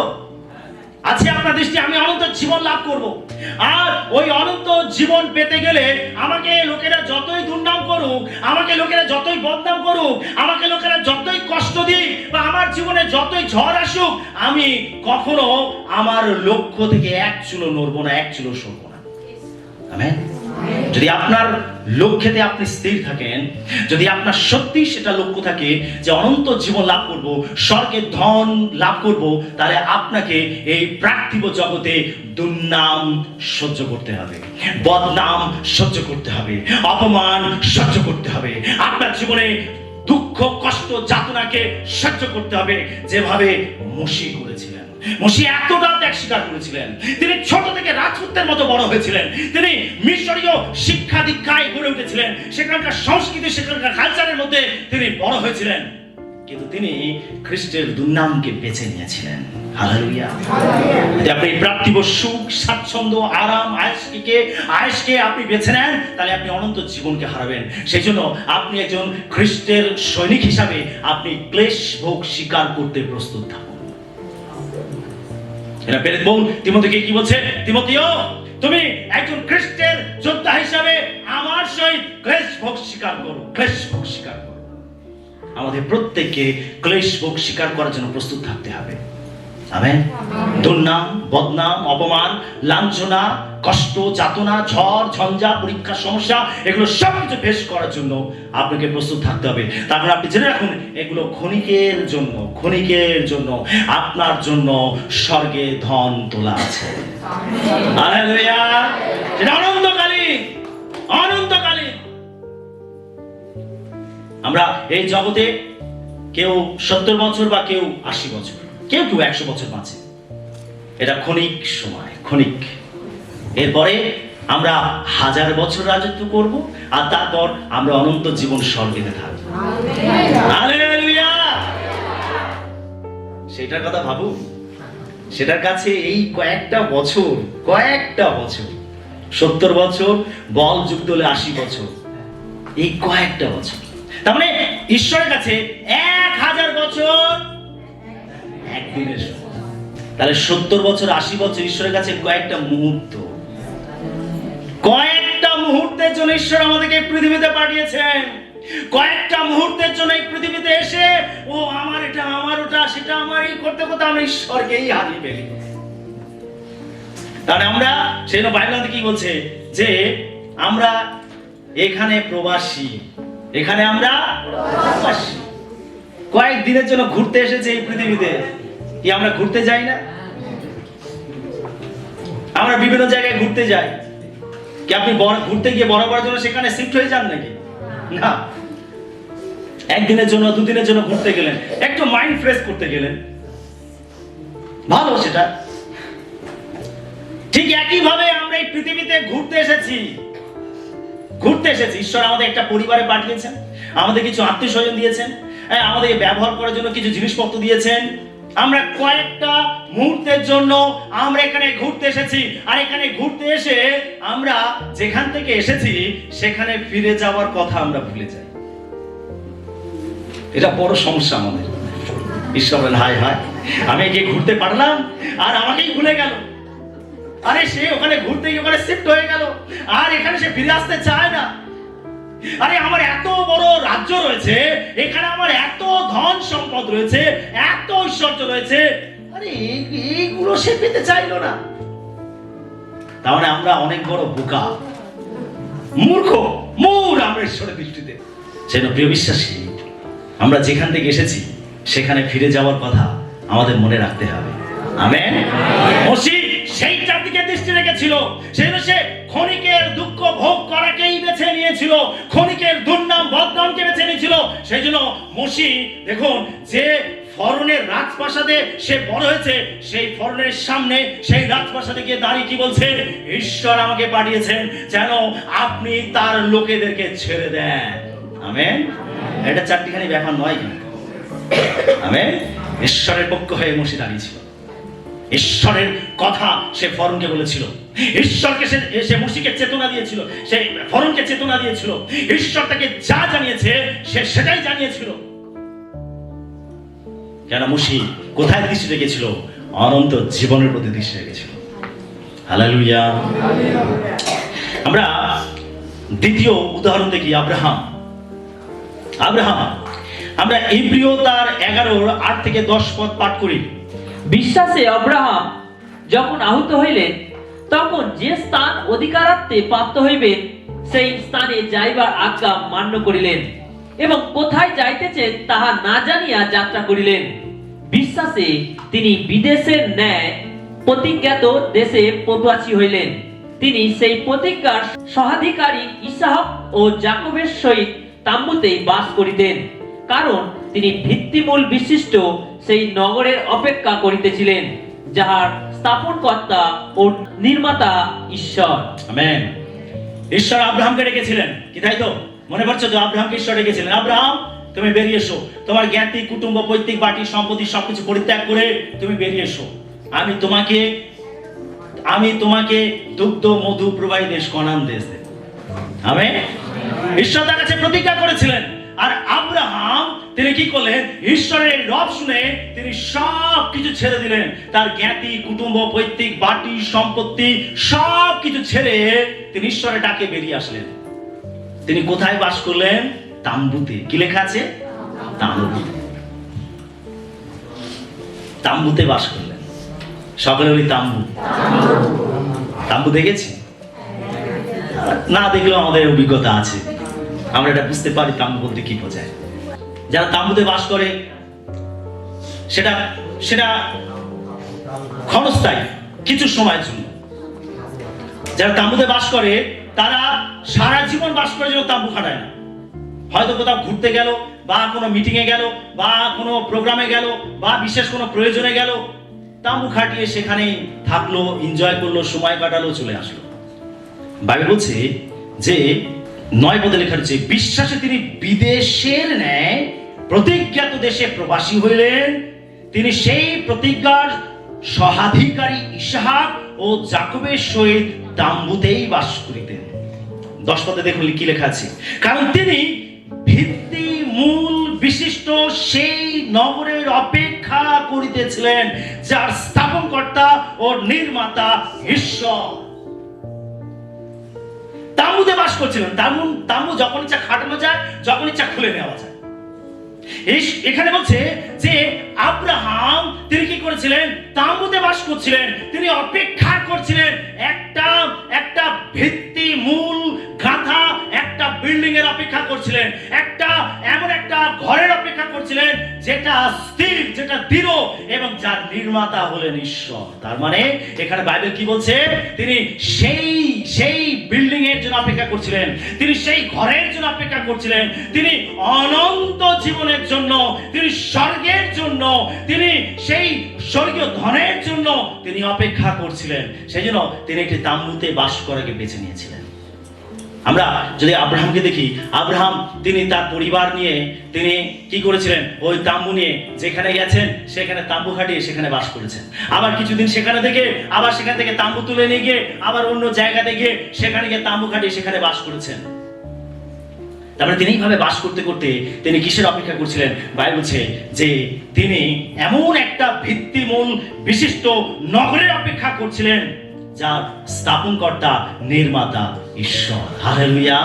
আছে আপনার দৃষ্টি, আমি অনন্ত জীবন লাভ করব। আর ওই অনন্ত জীবন পেতে গেলে আমাকে লোকেরা যতই দুর্নাম করুক, আমাকে লোকেরা যতই বদনাম করুক, আমাকে লোকেরা যতই কষ্ট দিক, বা আমার জীবনে যতই ঝড় আসুক আমি কখনো আমার লক্ষ্য থেকে এক চুলো নড়বো না, এক চুলো সরবো না। আমেন। যদি আপনার লক্ষ্যেতে আপনি স্থির থাকেন, যদি আপনার সত্যি সেটা লক্ষ্য থাকে যে অনন্ত জীবন লাভ করব, স্বর্গের ধন লাভ করব, তাহলে আপনাকে এই পার্থিব জগতে দুর্নাম সহ্য করতে হবে, বদনাম সহ্য করতে হবে, অপমান সহ্য করতে হবে, আপনার জীবনে দুঃখ কষ্ট যাতনাকে সহ্য করতে হবে, যেভাবে মসি করেছিলেন। মসি এতটা ত্যাগ স্বীকার করেছিলেন, তিনি ছোট থেকে রাজপুত্রের মতো বড় হয়েছিলেন, তিনি মিশরীয় শিক্ষা দীক্ষায় গড়ে উঠেছিলেন, সেখানকার সংস্কৃতি সেখানকার কালচারের মধ্যে তিনি বড় হয়েছিলেন, কিন্তু তিনি খ্রিস্টের দুর্নামকে বেছে নিয়েছিলেন। হালেলুয়া। যদি আপনি প্রাপ্তিব সুখ, স্বাচ্ছন্দ্য, আরাম, আয়েশকে আপনি বেছে নেন, তাহলে আপনি অনন্ত জীবনকে হারাবেন। সেই জন্য আপনি একজন খ্রিস্টের সৈনিক হিসাবে আপনি ক্লেশ ভোগ স্বীকার করতে প্রস্তুত থাকুন। এরা পেরেত বোন তিমোথীকে কি বলছে? তিমোথীও, তুমি একজন খ্রিস্টের যোদ্ধা হিসাবে আমার সহিত ক্লেশ ভোগ স্বীকার করো, ক্লেশ ভোগ স্বীকার করো। আমাদের প্রত্যেককে ক্লেশ ভোগ স্বীকার করার জন্য প্রস্তুত থাকতে হবে। আমেন। দুর্নাম, বদনাম, অপমান, লাঞ্ছনা, কষ্ট, যাতনা, ঝড় ঝঞ্ঝা, পরীক্ষা, সমস্যা, এগুলো সবকিছু ফেস করার জন্য আপনাকে প্রস্তুত থাকতে হবে। তারপর আপনি জেনে রাখুন, এগুলো ক্ষণিকের জন্য, ক্ষণিকের জন্য। আপনার জন্য স্বর্গে ধন তোলা আছে। হালেলুয়া। এটা অনন্তকালীন, অনন্তকালীন। আমরা এই জগতে কেউ 70 বছর বা কেউ 80 বছর, কেউ 100 বছর বাঁচে। এটা ক্ষণিক সময়, ক্ষণিক। এরপরে আমরা 1000 বছর রাজত্ব করব, আর তারপর আমরা অনন্ত জীবন স্বর্গেতে থাকবো। হালেলুয়া। সেটার কথা ভাবুন, সেটার কাছে এই কয়েকটা বছর, 70 বছর বল যুক্ত হলে 80 বছর, এই কয়েকটা বছর। তার মানে ঈশ্বরের কাছে 1000 বছর একদিনের সময়। তাহলে 70 বছর 80 বছর ঈশ্বরের কাছে কয়েকটা মুহূর্ত। কয়েকটা মুহূর্তের জন্য ঈশ্বর আমাদেরকে পৃথিবীতে পাঠিয়েছেন। কয়েকটা মুহূর্তের জন্য এই পৃথিবীতে এসে ও আমার এটা, আমার ওটা, সেটা আমার, এই করতে করতে আমরা ঈশ্বরকেই হারিয়ে ফেলি। তাহলে আমরা সেই জন্য বাইবেলে কি বলছে যে আমরা এখানে প্রবাসী, এখানে আমরা প্রবাসী। কয়েক দিনের জন্য ঘুরতে এসেছে এই পৃথিবীতে। কি আমরা ঘুরতে যাই না? আমরা বিভিন্ন জায়গায় ঘুরতে যাই। কি আপনি ঘুরতে গিয়ে বরাবরের জন্য সেখানে শিফট হয়ে যান নাকি? না। একদিনের জন্য, দুদিনের জন্য ঘুরতে গেলেন, একটু মাইন্ড ফ্রেশ করতে গেলেন, ভালো সেটা। ঠিক একইভাবে আমরা এই পৃথিবীতে ঘুরতে এসেছি। ঈশ্বর আমাদের একটা পরিবারে পাঠিয়েছেন, আমাদের কিছু আত্মীয় স্বজন দিয়েছেন, আমাদেরকে ব্যবহার করার জন্য কিছু জিনিসপত্র দিয়েছেন। আমরা কয়েকটা মুহূর্তের জন্য আমরা এখানে ঘুরতে এসেছি, আর এখানে ঘুরতে এসে আমরা যেখান থেকে এসেছি সেখানে ফিরে যাওয়ার কথা আমরা ভুলে যাই। এটা বড় সমস্যা আমাদের। ঈশ্বর বলেন, হায় হায়, আমি একে ঘুরতে পারলাম আর আমাকেই ভুলে গেল। আরে সে ওখানে ঘুরতে গিয়ে ওখানে শিফট হয়ে গেল, আর এখানে সে ফিরে আসতে চায় না। আরে আমার এত বড় রাজ্য রয়েছে, এখানে আমার এত ধন সম্পদ রয়েছে, এত ঐশ্বর্য রয়েছে, আরে এইগুলো সে পেতে চাইলো না। তার মানে আমরা অনেক বড় বোকা, মূর্খ, মূঢ় আমরা ঈশ্বরের দৃষ্টিতে। সেজন্য প্রিয় বিশ্বাসী, আমরা যেখান থেকে এসেছি সেখানে ফিরে যাওয়ার কথা আমাদের মনে রাখতে হবে। আমেন। মসি সেইটার দিকে দৃষ্টি রেখেছিল। সেজন্য সে ক্ষণিকের দুঃখ ভোগ করাকেই বেছে নিয়েছিল, ক্ষণিকের দুর্নাম বদনামকে বেছে নিয়েছিল। সেই জন্য মসি দেখুন, যে ফরনের রাজপ্রাসাদে সে বড় হয়েছে, সেই ফরনের সামনে, সেই রাজপ্রাসাদে গিয়ে দাঁড়িয়ে কি বলছে? ঈশ্বর আমাকে পাঠিয়েছেন যেন আপনি তার লোকেদেরকে ছেড়ে দেন। আমেন। এটা চারটিখানি ব্যাপার নয় কিন্তু। আমেন। ঈশ্বরের পক্ষ হয়ে মসি দাঁড়িয়েছিল, ঈশ্বরের কথা সে ফরনকে বলেছিল, ঈশ্বরকে সে মসিকে চেতনা দিয়েছিল, সে ফরনকে চেতনা দিয়েছিল। ঈশ্বর তাকে যা জানিয়েছে সে সেটাই জানিয়েছিল। কেন মসি কোথায় দৃষ্টি রেখেছিল? অনন্ত জীবনের প্রতি দৃষ্টি রেখেছিল। হালেলুয়া। আমরা দ্বিতীয় উদাহরণ দেখি, আব্রাহাম। আমরা ইব্রিয় তার 11:8-10 পদ পাঠ করি। বিশ্বাসে আব্রাহাম যখন আহত হইলেন, তখন যে স্থান অধিকারার্থে প্রাপ্ত হইবেন সেই স্থানে যাইবার আজ্ঞা মান্য করিলেন এবং কোথায় যাইতেছেন তাহা না জানিয়া যাত্রা করিলেন। বিশ্বাসে তিনি বিদেশের ন্যায় প্রতিজ্ঞাত দেশে প্রবাসী হইলেন। তিনি সেই প্রতিজ্ঞার সহাধিকারী ইসাহক ও যাকবের সহিত তাম্বুতেই বাস করিতেন, কারণ তিনি ভিত্তিমূল বিশিষ্ট সেই নগরের অপেক্ষা করিতেছিলেন, যাহার স্থাপনকর্তা ও নির্মাতা ঈশ্বর। আমেন। ঈশ্বর আব্রাহামকে ডেকেছিলেন, কি তাই তো? মনে পড়ছে তো? আব্রাহামকে ঈশ্বর ডেকেছিলেন, আব্রাহাম তুমি বেরিয়ে এসো, তোমার জ্ঞাতি কুটুম্ব পৈতৃক বাটি সম্পত্তি সবকিছু পরিত্যাগ করে তুমি বেরিয়ে এসো। আমি তোমাকে দুগ্ধ মধু প্রবাহী দেশ, কনান দেশ দেব। আমেন। ঈশ্বর তার কাছে প্রতিজ্ঞা করেছিলেন, আর আব্রাহাম তিনি কি করলেন? ঈশ্বরের রব শুনে তিনি সব কিছু ছেড়ে দিলেন। তার জ্ঞাতি কুটুম্ব পৈতৃক বাটি সম্পত্তি সব কিছু ছেড়ে তিনি ঈশ্বরের ডাকে বেরিয়ে আসলেন। তিনি কোথায় বাস করলেন? তাম্বুতে। কি লেখা আছে? তাম্বুতে। তাম্বুতে বাস করলেন। সকলে বলি তাম্বু। তাম্বু দেখেছি? না দেখলেও আমাদের অভিজ্ঞতা আছে, আমরা এটা বুঝতে পারি তাম্বু বলতে কি বোঝায়। যারা তাম্বুতে বাস করে সেটা ক্ষণস্থায়ী, কিছু সময়ের জন্য। যারা তাম্বুতে বাস করে তারা সারা জীবন বাস করার জন্য তাম্বু খাটায় না। হয়তো কোথাও ঘুরতে গেল, বা কোনো মিটিং এ গেল, বা কোনো প্রোগ্রামে গেল, বা বিশেষ কোনো প্রয়োজনে গেল, তাম্বু খাটিয়ে সেখানে থাকলো, এনজয় করলো, সময় কাটালো, চলে আসলো। বাইবেল বলছে যে 9 পদে লেখা রয়েছে, বিশ্বাসে তিনি বিদেশের ন্যায় প্রতিজ্ঞাত দেশে প্রবাসী হইলেন। তিনি সেই প্রতিজ্ঞার সহাধিকারী ইসহাক ও যাকবের সহিত তাম্বুতেই বাস করিতেন। 10 পদে দেখুন কি লেখা আছে, কারণ তিনি ভিত্তি মূল বিশিষ্ট সেই নগরের অপেক্ষা করিতেছিলেন, যার স্থাপনকর্তা ও নির্মাতা ঈশ্বর। তাম্বুতে বাস করছিলেন। তাম্বু যখন ইচ্ছা খাটানো যায়, যখন ইচ্ছা খুলে নেওয়া যায়। এখানে বলছে যে আব্রাহাম তিনি কি করেছিলেন? তাম্বুতে বাস করছিলেন। তিনি অপেক্ষা করছিলেন একটা ভিত্তি মূল গাঁথা একটা বিল্ডিং এর অপেক্ষা করছিলেন, এমন একটা ঘরের অপেক্ষা করছিলেন যেটা স্থির, যেটা দৃঢ়, এবং যার নির্মাতা হলেন ঈশ্বর। তার মানে এখানে বাইবেল কি বলছে? তিনি সেই বিল্ডিং এর জন্য অপেক্ষা করছিলেন, তিনি সেই ঘরের জন্য অপেক্ষা করছিলেন, তিনি অনন্ত জীবনের জন্য, তিনি স্বর্গের জন্য, তিনি সেই স্বর্গীয় ধনের জন্য তিনি অপেক্ষা করছিলেন। সেই জন্য তিনি একটি তাম্বুতে বাস করাকে বেছে নিয়েছিলেন। আমরা যদি আব্রাহামকে দেখি, আব্রাহাম তিনি তার পরিবার নিয়ে তিনি কি করেছিলেন? ওই তাম্বু নিয়ে যেখানে গেছেন সেখানে তাম্বু খাটিয়ে সেখানে বাস করেছেন। আবার কিছুদিন সেখানে থেকে আবার সেখান থেকে তাম্বু তুলে নিয়ে গিয়ে আবার অন্য জায়গাতে গিয়ে সেখানে গিয়ে তাম্বু খাটিয়ে সেখানে বাস করেছেন। তারপরে তিনি এইভাবে বাস করতে করতে তিনি কিসের অপেক্ষা করছিলেন? বাইবেল বলছে যে তিনি এমন একটা ভিত্তিমূল বিশিষ্ট নগরের অপেক্ষা করছিলেন, যার স্থাপনকর্তা নির্মাতা ঈশ্বর। হালেলুয়া।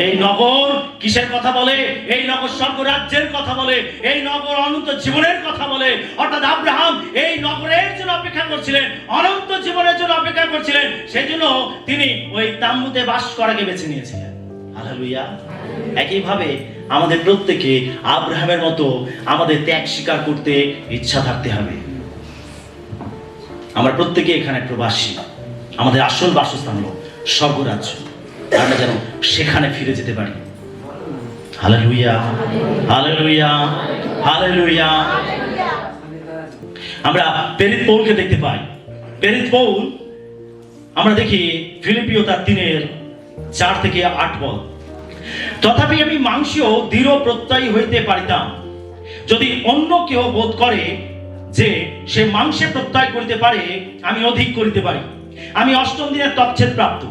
এই নগর কিসের কথা বলে? এই নগর স্বর্গরাজ্যের কথা বলে, এই নগর অনন্ত জীবনের কথা বলে। অর্থাৎ আব্রাহাম এই নগরের জন্য অপেক্ষা করছিলেন, অনন্ত জীবনের জন্য অপেক্ষা করছিলেন। সেই জন্য তিনি ওই তাম্বুতে বাস করাকে বেছে নিয়েছিলেন। হালেলুয়া। একইভাবে আমাদের প্রত্যেকে আব্রাহামের মতো আমাদের ত্যাগ স্বীকার করতে ইচ্ছা থাকতে হবে। আমরা প্রত্যেকে এখানে প্রবাসী, আমাদের আসল বাসস্থান হলো স্বর্গরাজ্য। আমরা যেন সেখানে ফিরে যেতে পারি। Hallelujah, hallelujah, hallelujah. আমরা প্রেরিত পৌলকে দেখতে পাই। প্রেরিত পৌল আমরা দেখি ফিলিপিও তার 3:4-8 পদ। তথাপি আমি মাংসীয় দৃঢ় প্রত্যয়ী হইতে পারিতাম, যদি অন্য কেউ বোধ করে যে সে মাংসে প্রত্যয় করিতে পারে, আমি অধিক করিতে পারি। আমি 8ম দিনের তচ্ছেদ প্রাপ্ত,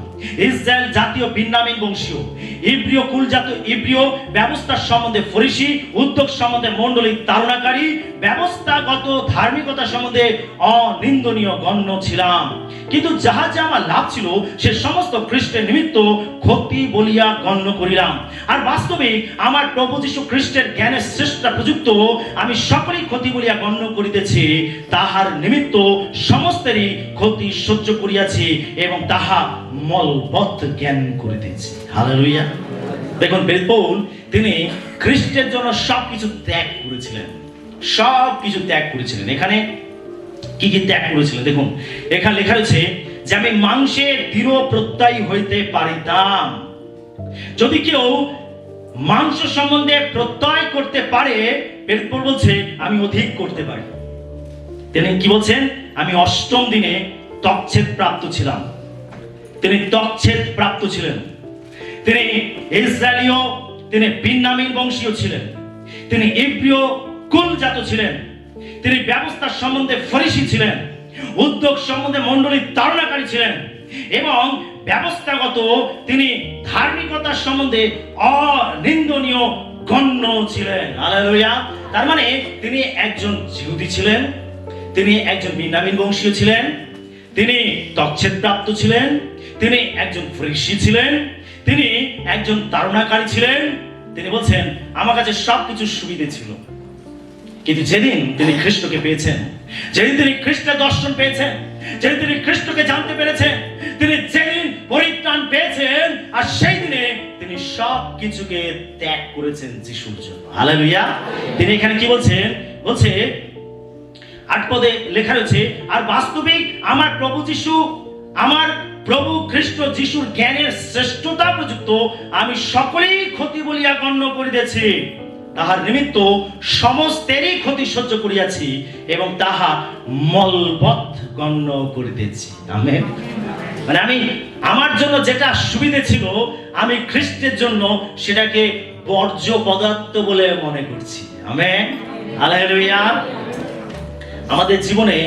ইসরায়েল জাতীয় বিন্যামিন বংশীয়, ইব্রিয় কুলজাত ইব্রিয়, ব্যবস্থার সম্বন্ধে ফরিসি, উদ্যোগ সম্বন্ধে মণ্ডলীর তাড়নাকারী, ব্যবস্থাগত ধার্মিকতা সম্বন্ধে অনিন্দনীয় গণ্য ছিলাম। কিন্তু যাহা যা আমার লাভ ছিল সে সমস্ত খ্রিস্টের নিমিত্ত ক্ষতি বলিয়া গণ্য করিলাম। আর বাস্তবিক আমার প্রভু যীশু খ্রিস্টের জ্ঞানের শ্রেষ্ঠতা প্রযুক্ত আমি সকলেই ক্ষতি বলিয়া গণ্য করিতেছি। তাহার নিমিত্ত সমস্তেরই ক্ষতি সহ্য করিয়াছি এবং তাহা মলবৎ জ্ঞান করিতেছি। হালেলুয়া। দেখুন পৌল তিনি খ্রিস্টের জন্য সবকিছু ত্যাগ করেছিলেন, সবকিছু ত্যাগ করেছিলেন। এখানে কি কি ত্যাগ করেছিলেন দেখুন, এখানে লেখা রয়েছে যে আমি মাংসের দৃঢ় প্রত্যয়ী হইতে পারিতাম। যদি কেউ মাংস সম্বন্ধে প্রত্যয় করতে পারে, পৌল বলছে আমি অধিক করতে পারি। তিনি কি বলছেন, আমি অষ্টম দিনে তচ্ছেদ প্রাপ্ত ছিলাম। তিনি তচ্ছেদ প্রাপ্ত ছিলেন। তিনি ইসরায়েলীয়, তিনি বিন্যামিন বংশীয় ছিলেন, তিনি ইব্রিয় কুলজাত ছিলেন, তিনি ব্যবস্থার সম্বন্ধে ফরিসি ছিলেন, উদ্যোগ সম্বন্ধে মণ্ডলীর তাড়নাকারী ছিলেন এবং ব্যবস্থাগত তিনি ধার্মিকতার সম্বন্ধে অনিন্দনীয় গণ্য ছিলেন। হালেলুয়া। তার মানে তিনি একজন জিহুদি ছিলেন, তিনি একজন বিন্যামিন বংশীয় ছিলেন, তিনি তচ্ছেদ প্রাপ্ত ছিলেন, তিনি একজন ফরিসি ছিলেন, তিনি একজন তাড়নাকারী ছিলেন। তিনি বলছেন আমার কাছে সবকিছু সুবিধে ছিল, কিন্তু যেদিন তিনি খ্রিস্টকে পেয়েছেন, যেদিন তিনি খ্রিস্টের দর্শন পেয়েছেন, যেদিন তিনি খ্রিস্টকে জানতে পেরেছেন, তিনি যেদিন পরিত্রাণ পেয়েছেন, আর সেই দিনে তিনি সবকিছুকে ত্যাগ করেছেন যিশুর জন্য। হালেলুয়া। তিনি এখানে কি বলছেন, বলছে 8 পদে লেখা রয়েছে, আর বাস্তবিক আমার প্রভু যিশু, আমার প্রভু খ্রিস্ট যিশুর জ্ঞানের শ্রেষ্ঠতা প্রযুক্ত আমি সকলেই ক্ষতি বলিয়া গণ্য করিতেছি। তাহার নিমিত্ত সমস্তেরই ক্ষতি সহ্য করিয়াছি এবং তাহা মলবৎ গণ্য করিতেছি। আমেন। মানে আমি আমার জন্য যেটা সুবিধে ছিল, আমি খ্রিস্টের জন্য সেটাকে বর্জ্য পদার্থ বলে মনে করছি। আমেন। হালেলুয়া। আমাদের জীবনে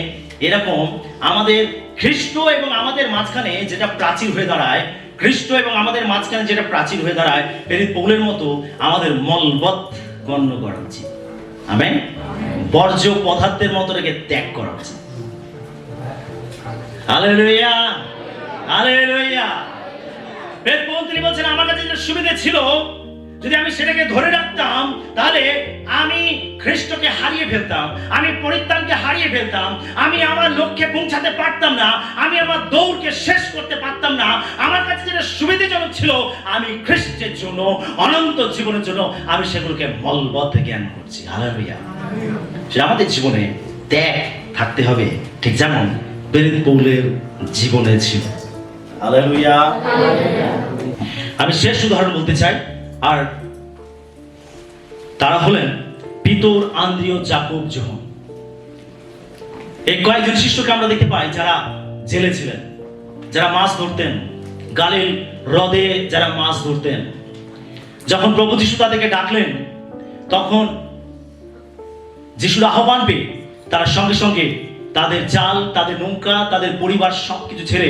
এরকম আমাদের খ্রিস্ট এবং আমাদের মাঝখানে যেটা প্রাচীর হয়ে দাঁড়ায়, খ্রিস্ট এবং আমাদের মাঝখানে যেটা প্রাচীর হয়ে দাঁড়ায়, পৌলের মতো আমাদের মলবৎ গণ্য করা উচিত। আমেন। বর্জ্য পদার্থের মতো রেখে ত্যাগ করা উচিত। হালেলুয়া। হালেলুয়া। পৌল তিনি বলছেন আমার কাছে যেটা সুবিধা ছিল, যদি আমি সেটাকে ধরে রাখতাম তাহলে আমি খ্রিস্টকে হারিয়ে ফেলতাম, আমি পরিত্রাণকে হারিয়ে ফেলতাম, আমি আমার লক্ষ্যে পৌঁছাতে পারতাম না, আমি আমার দৌড়কে শেষ করতে পারতাম না। আমার কাছে যেটা সুবিধাজনক ছিল, আমি খ্রিস্টের জন্য, অনন্ত জীবনের জন্য আমি সেগুলোকে মলবৎ জ্ঞান করছি। হালেলুয়া। সেটা আমাদের জীবনে ত্যাগ থাকতে হবে, ঠিক যেমন পৌলের জীবনে ছিল। হালেলুয়া। আমি শেষ উদাহরণ বলতে চাই, আর তারা হলেন পিতর, আন্দ্রিয়, জাকব, যোহন। এই কয়েকজন শিষ্যকে আমরা দেখতে পাই যারা জেলে ছিলেন, যারা মাছ ধরতেন, গালিল হ্রদে যারা মাছ ধরতেন। যখন প্রভু যিশু তাদেরকে ডাকলেন, তখন যিশুর আহ্বান পেয়ে তারা সঙ্গে সঙ্গে তাদের জাল, তাদের নৌকা, তাদের পরিবার সবকিছু ছেড়ে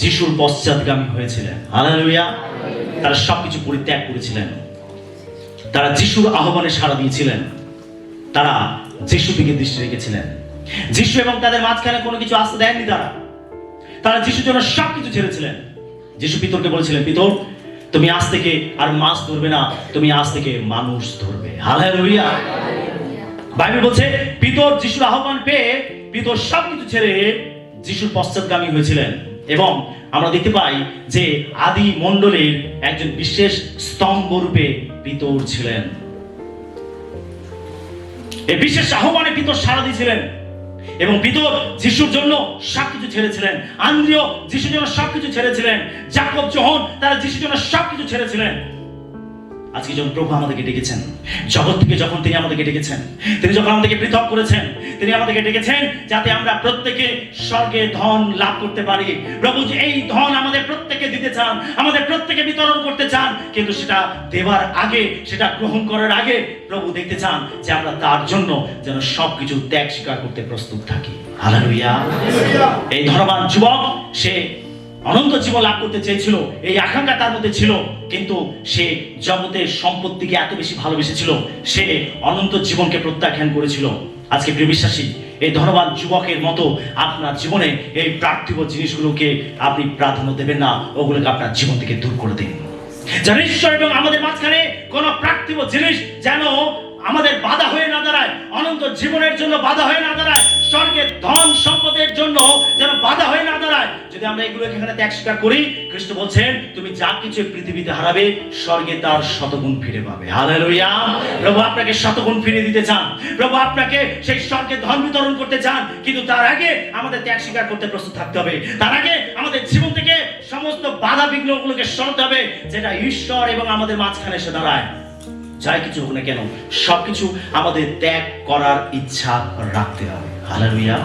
যিশুর পশ্চাৎগামী হয়েছিলেন। হালেলুয়া। তারা সবকিছু পরিত্যাগ করেছিলেন, তারা যিশুর আহ্বানে সাড়া দিয়েছিলেন, তারা যিশুর দিকে দৃষ্টি রেখেছিলেন। যিশু এবং তাদের মাঝখানে কোনো কিছু আসতে দেননি। তারা যিশুর জন্য সবকিছু ছেড়েছিলেন। যিশু পিতরকে বলেছিলেন, পিতর তুমি আজ থেকে আর মাছ ধরবে না, তুমি আজ থেকে মানুষ ধরবে। হালেলুয়া। বাইবেল বলছে পিতর যিশুর আহ্বান পেয়ে পিতর সবকিছু ছেড়ে যিশুর পশ্চাৎগামী হয়েছিলেন। এবং আমরা দেখতে পাই যে আদি মণ্ডলের একজন বিশেষ স্তম্ভ রূপে পিতর ছিলেন। এই বিশেষ আহ্বানে পিতর সাড়া দিয়েছিলেন এবং পিতর যিশুর জন্য সবকিছু ছেড়েছিলেন। আন্দ্রিয় যিশুর জন্য সবকিছু ছেড়েছিলেন। জাকব, যোহন তারা যিশুর জন্য সবকিছু ছেড়েছিলেন। আজকে যখন প্রভু আমাদেরকে ডেকেছেন, জগৎ থেকে যখন তিনি আমাদেরকে ডেকেছেন, তিনি যখন আমাদেরকে পৃথক করেছেন, তিনি আমাদেরকে ডেকেছেন যাতে আমরা প্রত্যেকে স্বর্গে ধন লাভ করতে পারি। প্রভু যে এই ধন আমাদের প্রত্যেকে দিতে চান, আমাদের প্রত্যেকে বিতরণ করতে চান, কিন্তু সেটা দেওয়ার আগে, সেটা গ্রহণ করার আগে প্রভু দেখতে চান যে আমরা তার জন্য যেন সবকিছু ত্যাগ স্বীকার করতে প্রস্তুত থাকি। হালেলুয়া। এই ধনবান যুবক সে অনন্ত জীবন লাভ করতে চেয়েছিল, এই আকাঙ্ক্ষা তার মধ্যে ছিল, কিন্তু সে জগতের সম্পত্তিকে এত বেশি ভালোবেসেছিল, সে অনন্ত জীবনকে প্রত্যাখ্যান করেছিল। আজকে প্রিয় বিশ্বাসী, এই ধনবান যুবকের মতো আপনার জীবনে এই পার্থিব জিনিসগুলোকে আপনি প্রাধান্য দেবেন না, ওগুলোকে আপনার জীবন থেকে দূর করে দিন। যেন ঈশ্বর এবং আমাদের মাঝখানে কোন পার্থিব জিনিস যেন আমাদের বাধা হয়ে না দাঁড়ায়, অনন্ত জীবনের জন্য বাধা হয়ে না দাঁড়ায়, স্বর্গের ধন সম্পদের জন্য যেন বাধা হয়ে না দাঁড়ায়। যদি আমরা এগুলোকে এখানে ত্যাগ স্বীকার করি, খ্রিস্ট বলছেন তুমি যা কিছু পৃথিবীতে হারাবে স্বর্গে তার শতগুণ ফিরে পাবে। হালেলুয়া। প্রভু আপনাকে শতগুণ ফিরে দিতে চান, প্রভু আপনাকে সেই স্বর্গে ধন বিতরণ করতে চান, কিন্তু তার আগে আমাদের ত্যাগ স্বীকার করতে প্রস্তুত থাকতে হবে। তার আগে আমাদের জীবন থেকে সমস্ত বাধা বিঘ্নগুলোকে সরাতে হবে, যেটা ঈশ্বর এবং আমাদের মাঝখানে এসে দাঁড়ায়। যাই কিছু হোক না কেন, সবকিছু আমাদের ত্যাগ করার ইচ্ছা রাখতে হবে। হালেলুয়া।